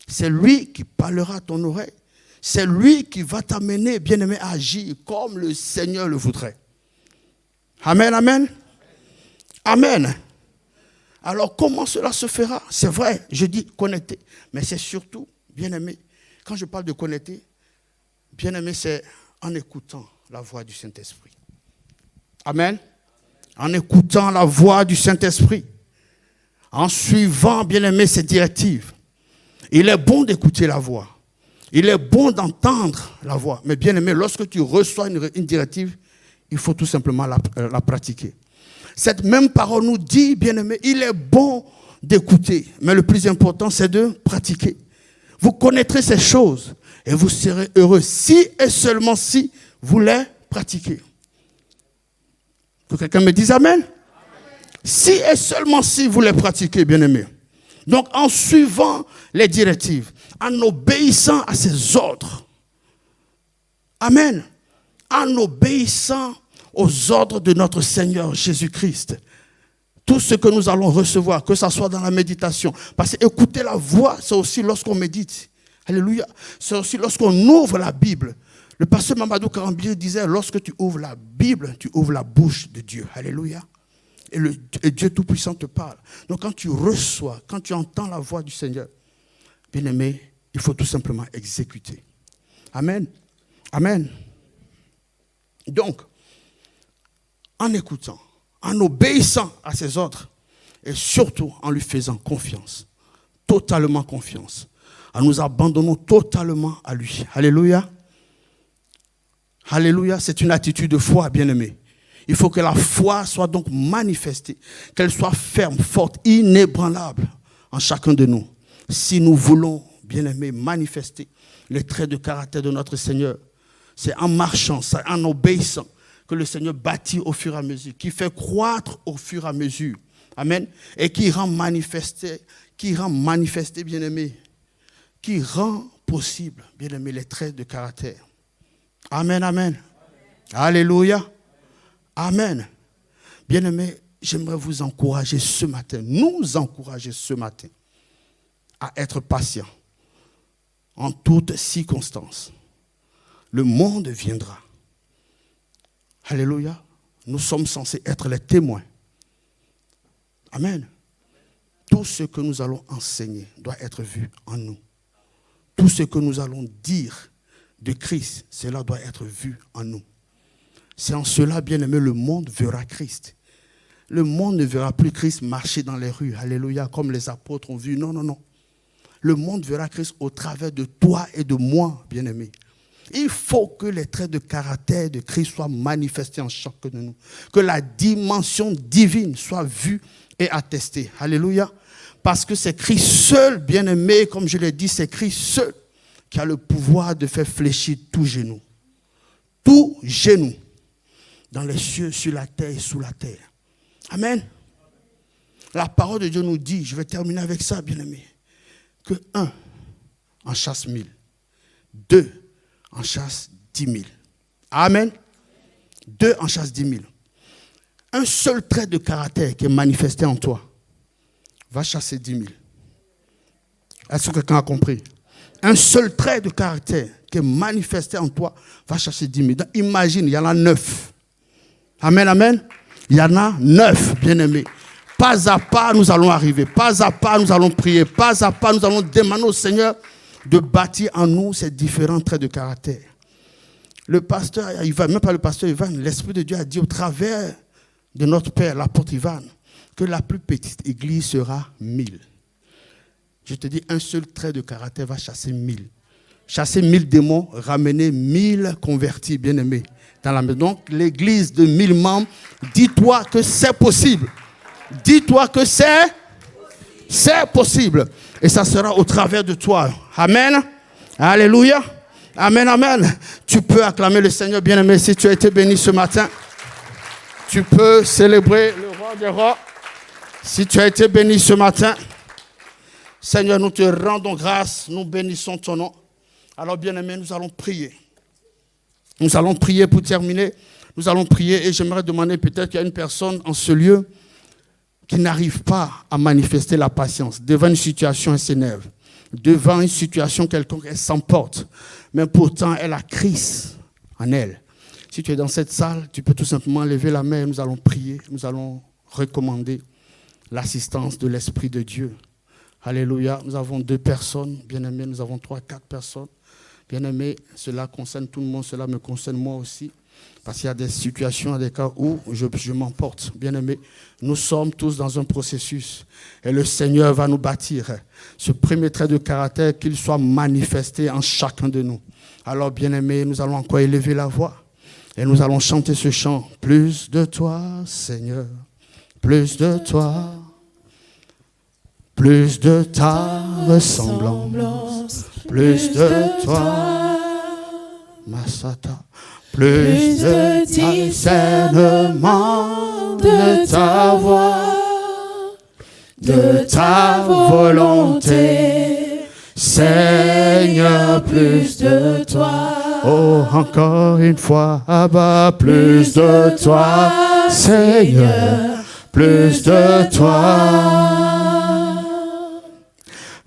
C'est lui qui parlera à ton oreille. C'est lui qui va t'amener, bien-aimé, à agir comme le Seigneur le voudrait. Amen, amen. Amen. Alors, comment cela se fera? C'est vrai, je dis connecté, mais c'est surtout, bien-aimé, quand je parle de connecter, bien-aimé, c'est en écoutant la voix du Saint-Esprit. Amen. En écoutant la voix du Saint-Esprit. En suivant, bien-aimé, ses directives. Il est bon d'écouter la voix. Il est bon d'entendre la voix. Mais bien-aimé, lorsque tu reçois une directive, il faut tout simplement la pratiquer. Cette même parole nous dit, bien-aimé, il est bon d'écouter. Mais le plus important, c'est de pratiquer. Vous connaîtrez ces choses et vous serez heureux si et seulement si vous les pratiquez. Que quelqu'un me dise amen. Si et seulement si vous les pratiquez, bien-aimés. Donc, en suivant les directives, en obéissant à ses ordres. Amen. En obéissant aux ordres de notre Seigneur Jésus-Christ. Tout ce que nous allons recevoir, que ce soit dans la méditation. Parce que écouter la voix, c'est aussi lorsqu'on médite. Alléluia. C'est aussi lorsqu'on ouvre la Bible. Le pasteur Mamadou Karambir disait, lorsque tu ouvres la Bible, tu ouvres la bouche de Dieu. Alléluia. Et Dieu Tout-Puissant te parle. Donc quand tu reçois, quand tu entends la voix du Seigneur, bien-aimé, il faut tout simplement exécuter. Amen. Amen. Donc, en écoutant, en obéissant à ses ordres, et surtout en lui faisant confiance, totalement confiance, en nous abandonnant totalement à lui. Alléluia. Alléluia, c'est une attitude de foi, bien-aimé. Il faut que la foi soit donc manifestée, qu'elle soit ferme, forte, inébranlable en chacun de nous. Si nous voulons, bien-aimés, manifester les traits de caractère de notre Seigneur, c'est en marchant, c'est en obéissant que le Seigneur bâtit au fur et à mesure, qui fait croître au fur et à mesure. Amen. Et qui rend manifesté, bien-aimé, qui rend possible, bien-aimé, les traits de caractère. Amen, amen. Alléluia. Amen. Bien-aimés, j'aimerais vous encourager ce matin, nous encourager ce matin à être patients en toutes circonstances. Le monde viendra. Alléluia. Nous sommes censés être les témoins. Amen. Tout ce que nous allons enseigner doit être vu en nous. Tout ce que nous allons dire de Christ, cela doit être vu en nous. C'est en cela, bien-aimé, le monde verra Christ. Le monde ne verra plus Christ marcher dans les rues, alléluia, comme les apôtres ont vu. Non, non, non. Le monde verra Christ au travers de toi et de moi, bien-aimé. Il faut que les traits de caractère de Christ soient manifestés en chacun de nous. Que la dimension divine soit vue et attestée. Alléluia. Parce que c'est Christ seul, bien-aimé, comme je l'ai dit, c'est Christ seul qui a le pouvoir de faire fléchir tout genou. Tout genou. Dans les cieux, sur la terre et sous la terre. Amen. La parole de Dieu nous dit, je vais terminer avec ça, bien-aimé, que 1 en chasse 1000, 2 en chasse 10 000. Amen. 2 en chasse 10 000. Un seul trait de caractère qui est manifesté en toi va chasser 10 000. Est-ce que quelqu'un a compris? Un seul trait de caractère qui est manifesté en toi va chasser 10 000. Donc, imagine, il y en a 9. Amen, amen. Il y en a 9, bien-aimés. Pas à pas, nous allons arriver. Pas à pas, nous allons prier. Pas à pas, nous allons demander au Seigneur de bâtir en nous ces différents traits de caractère. Le pasteur Ivan, même pas le pasteur Ivan, l'Esprit de Dieu a dit au travers de notre Père, l'apôtre Ivan, que la plus petite église sera 1000. Je te dis, un seul trait de caractère va chasser 1000. Chasser 1000 démons, ramener 1000 convertis, bien-aimés, dans la maison. Donc, l'église de 1000 membres, dis-toi que c'est possible. Dis-toi que c'est possible. Et ça sera au travers de toi. Amen. Alléluia. Amen, amen. Tu peux acclamer le Seigneur, bien-aimé, si tu as été béni ce matin. Tu peux célébrer le roi des rois. Si tu as été béni ce matin, Seigneur, nous te rendons grâce, nous bénissons ton nom. Alors, bien-aimés, nous allons prier. Nous allons prier pour terminer. Nous allons prier et j'aimerais demander peut-être qu'il y a une personne en ce lieu qui n'arrive pas à manifester la patience. Devant une situation, elle s'énerve. Devant une situation quelconque, elle s'emporte. Mais pourtant, elle a Christ en elle. Si tu es dans cette salle, tu peux tout simplement lever la main et nous allons prier. Nous allons recommander l'assistance de l'Esprit de Dieu. Alléluia. Nous avons 2 personnes, bien-aimés. Nous avons 3, 4 personnes. Bien-aimés, cela concerne tout le monde. Cela me concerne moi aussi. Parce qu'il y a des situations, des cas où je m'emporte. Bien-aimés, nous sommes tous dans un processus. Et le Seigneur va nous bâtir ce premier trait de caractère, qu'il soit manifesté en chacun de nous. Alors, bien-aimés, nous allons encore élever la voix. Et nous allons chanter ce chant. Plus de toi, Seigneur. Plus de toi. Plus de ta ressemblance. Plus de toi. Masata. Plus de discernement de ta voix. de ta volonté. Seigneur, plus de toi. Oh, encore une fois, Abba, plus de toi. Seigneur, plus de toi.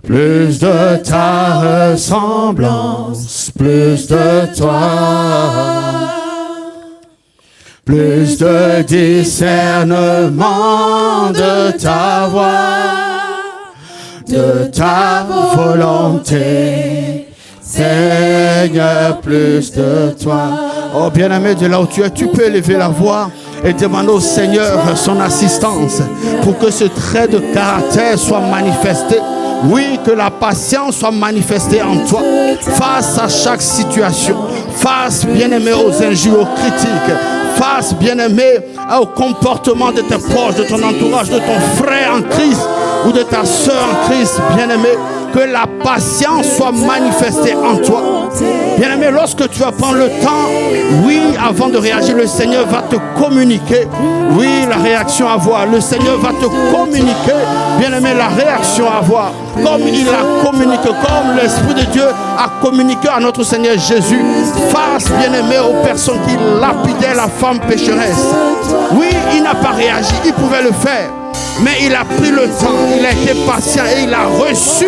Plus de ta ressemblance, plus de toi. Plus de discernement de ta voix, de ta volonté. Seigneur, plus de toi. Oh bien-aimé, de là où tu es, tu peux élever la voix et demander au Seigneur son assistance pour que ce trait de caractère soit manifesté. Oui, que la patience soit manifestée en toi face à chaque situation, face, bien-aimé, aux injures, aux critiques, face, bien-aimé, au comportement de tes proches, de ton entourage, de ton frère en Christ ou de ta soeur en Christ, bien-aimé, que la patience soit manifestée en toi. Bien-aimé, lorsque tu vas prendre le temps, oui, avant de réagir, le Seigneur va te communiquer, oui, la réaction à avoir. Le Seigneur va te communiquer, bien-aimé, la réaction à avoir. Comme il a communiqué, comme l'Esprit de Dieu a communiqué à notre Seigneur Jésus, face, bien-aimé, aux personnes qui lapidaient la femme pécheresse. Oui, il n'a pas réagi, il pouvait le faire. Mais il a pris le temps, il a été patient et il a reçu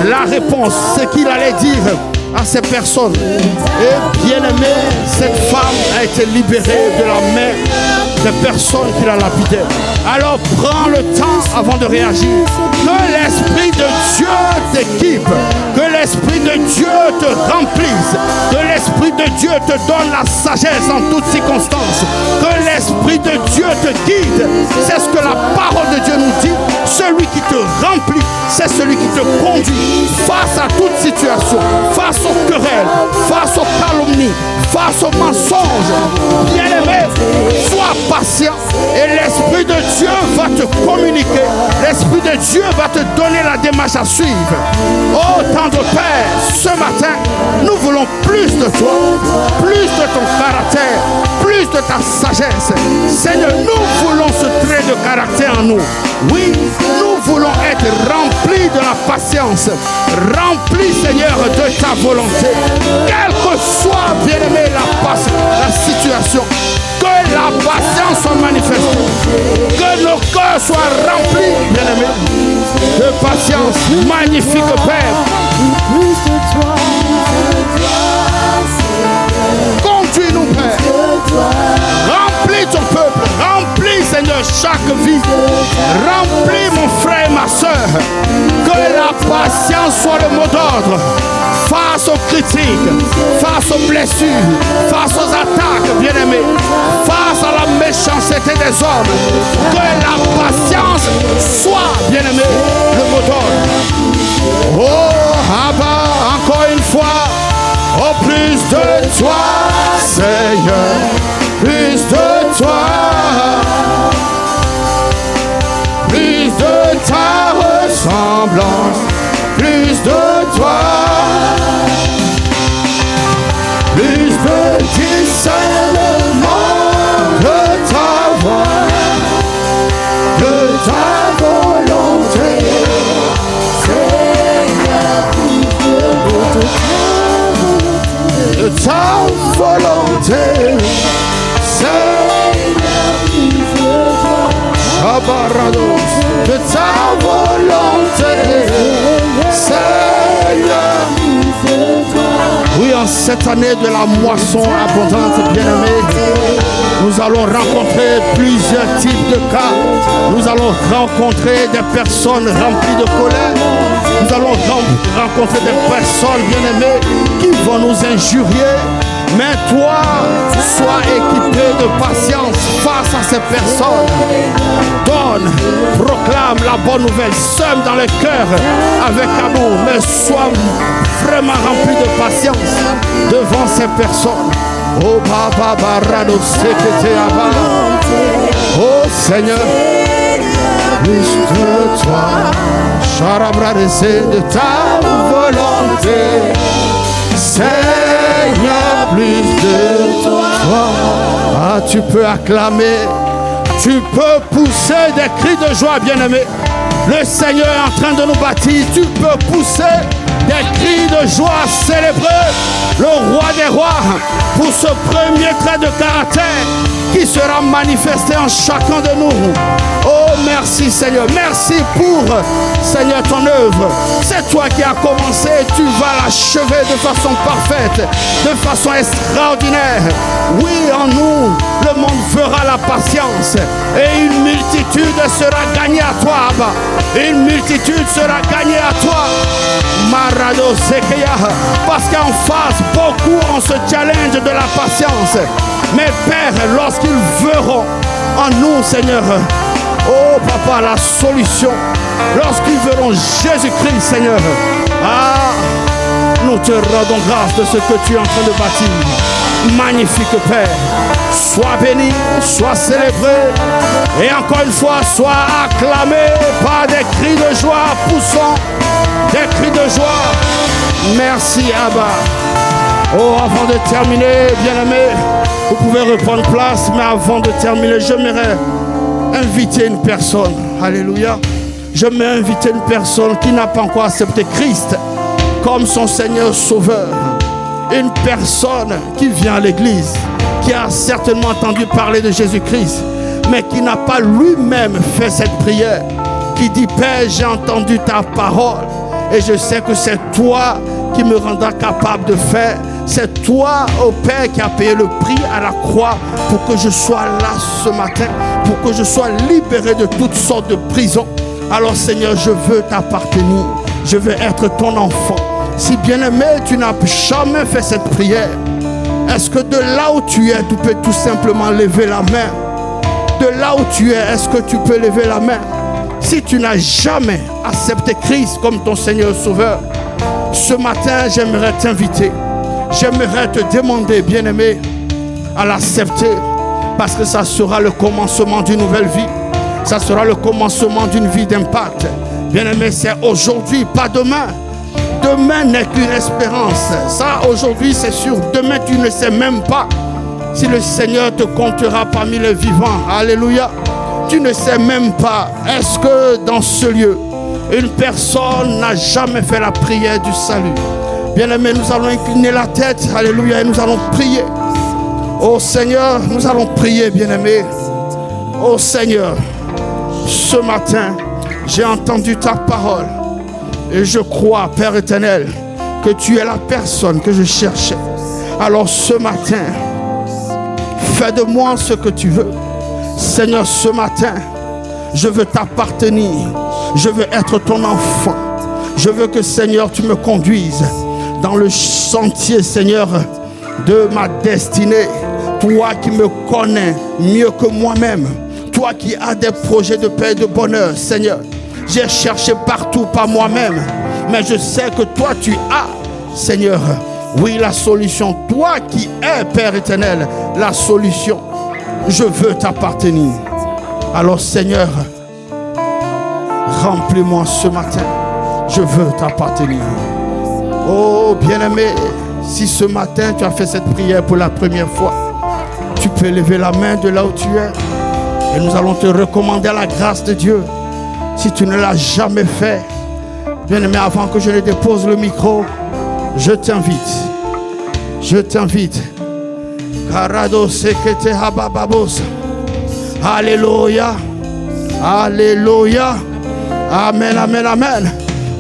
la réponse, ce qu'il allait dire à ces personnes. Et bien aimé, cette femme a été libérée de la main des personnes qui la lapidaient. Alors prends le temps avant de réagir. Que l'Esprit de Dieu t'équipe, que l'Esprit de Dieu te remplisse, que l'Esprit de Dieu te donne la sagesse en toutes circonstances, que l'Esprit de Dieu te guide. C'est ce que la parole de Dieu nous dit. Celui qui te remplit, c'est celui qui te conduit face à toute situation, face aux querelles, face aux calomnies, face aux mensonges. Bien-aimé, sois patient et l'Esprit de Dieu va te communiquer. L'Esprit de Dieu va te donner la démarche à suivre. Oh, tendre Père, ce matin, nous voulons plus de toi, plus de ton caractère, plus de ta sagesse. Seigneur, nous voulons ce trait de caractère en nous. Oui, nous voulons être remplis de la patience, remplis, Seigneur, de ta volonté. Quelle que soit, bien-aimé, la situation, que la patience soit manifestée, que nos cœurs soient remplis, bien-aimé, de patience. Magnifique Père. Conduis-nous, Père. Remplis ton peuple. Remplis, Seigneur, chaque vie. Remplis mon frère et ma soeur. Que la patience soit le mot d'ordre face aux critiques, face aux blessures, face aux attaques, bien-aimés, face à la méchanceté des hommes. Que la patience soit, bien-aimé, le mot d'ordre. Oh, Abba, encore une fois, oh, plus de toi, Seigneur, plus de toi, plus de ta ressemblance, plus de toi, plus de discernement de ta voix, de ta volonté, Seigneur, de ta volonté, Seigneur, de ta volonté, Seigneur. Oui, en cette année de la moisson abondante, bien-aimés, nous allons rencontrer plusieurs types de cas. Nous allons rencontrer des personnes remplies de colère. Nous allons rencontrer des personnes, bien-aimées, qui vont nous injurier. Mais toi, sois équipé de patience face à ces personnes. Donne, proclame la bonne nouvelle, sème dans le cœur avec amour, mais sois vraiment rempli de patience devant ces personnes. Oh Baba Barado Sekete Abba. Oh Seigneur, plus de toi, Charabrarese de ta volonté. Seigneur, plus de toi. Ah, tu peux acclamer, tu peux pousser des cris de joie, bien-aimé. Le Seigneur est en train de nous bâtir. Tu peux pousser des cris de joie, célébrer le roi des rois pour ce premier trait de caractère qui sera manifesté en chacun de nous. Oh, merci Seigneur. Merci pour, Seigneur, ton œuvre. C'est toi qui as commencé et tu vas l'achever de façon parfaite, de façon extraordinaire. Oui, en nous, le monde verra la patience et une multitude sera gagnée à toi, Abba. Une multitude sera gagnée à toi. Marado Sekeya. Parce qu'en face, beaucoup ont ce challenge de la patience. Mais Père, lorsqu'ils verront en nous, Seigneur, oh Papa, la solution, lorsqu'ils verront Jésus-Christ, Seigneur, nous te rendons grâce de ce que tu es en train de bâtir. Magnifique Père, sois béni, sois célébré et encore une fois, sois acclamé par des cris de joie poussant, des cris de joie. Merci Abba. Oh, avant de terminer, bien-aimé, vous pouvez reprendre place, mais avant de terminer, j'aimerais inviter une personne. Alléluia. J'aimerais inviter une personne qui n'a pas encore accepté Christ comme son Seigneur Sauveur. Une personne qui vient à l'église, qui a certainement entendu parler de Jésus-Christ, mais qui n'a pas lui-même fait cette prière, qui dit: Père, j'ai entendu ta parole et je sais que c'est toi qui me rendra capable de faire. C'est toi, ô Père, qui a payé le prix à la croix pour que je sois là ce matin, pour que je sois libéré de toutes sortes de prisons. Alors Seigneur, je veux t'appartenir, je veux être ton enfant. Si bien-aimé, tu n'as jamais fait cette prière, est-ce que de là où tu es, tu peux tout simplement lever la main? De là où tu es, est-ce que tu peux lever la main? Si tu n'as jamais accepté Christ comme ton Seigneur Sauveur, ce matin, j'aimerais t'inviter. J'aimerais te demander, bien-aimé, à l'accepter, parce que ça sera le commencement d'une nouvelle vie. Ça sera le commencement d'une vie d'impact. Bien-aimé, c'est aujourd'hui, pas demain. Demain n'est qu'une espérance. Ça, aujourd'hui, c'est sûr. Demain, tu ne sais même pas si le Seigneur te comptera parmi les vivants. Alléluia. Tu ne sais même pas. Est-ce que dans ce lieu, une personne n'a jamais fait la prière du salut? Bien-aimés, nous allons incliner la tête, alléluia, et nous allons prier. Oh Seigneur, nous allons prier, bien-aimés. Oh Seigneur, ce matin, j'ai entendu ta parole. Et je crois, Père éternel, que tu es la personne que je cherchais. Alors ce matin, fais de moi ce que tu veux. Seigneur, ce matin, je veux t'appartenir. Je veux être ton enfant. Je veux que, Seigneur, tu me conduises dans le sentier, Seigneur, de ma destinée. Toi qui me connais mieux que moi-même. Toi qui as des projets de paix et de bonheur, Seigneur. J'ai cherché partout par moi-même. Mais je sais que toi, tu as, Seigneur, oui, la solution. Toi qui es, Père éternel, la solution. Je veux t'appartenir. Alors, Seigneur, remplis-moi ce matin. Je veux t'appartenir. Oh, bien-aimé, si ce matin tu as fait cette prière pour la première fois, tu peux lever la main de là où tu es. Et nous allons te recommander la grâce de Dieu. Si tu ne l'as jamais fait, bien-aimé, avant que je ne dépose le micro, je t'invite. Je t'invite. Alléluia. Alléluia. Amen, amen, amen.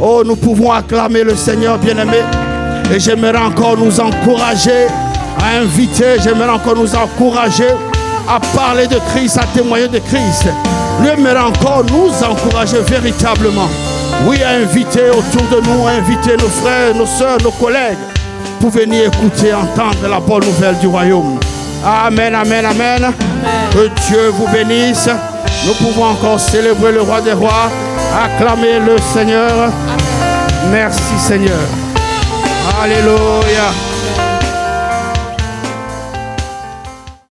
Oh, nous pouvons acclamer le Seigneur, bien-aimé. Et j'aimerais encore nous encourager à inviter, j'aimerais encore nous encourager à parler de Christ, à témoigner de Christ. J'aimerais encore nous encourager véritablement. Oui, à inviter autour de nous, à inviter nos frères, nos soeurs, nos collègues pour venir écouter, entendre la bonne nouvelle du royaume. Amen, amen, amen. Amen. Que Dieu vous bénisse. Nous pouvons encore célébrer le roi des rois, acclamer le Seigneur. Amen. Merci Seigneur. Alléluia.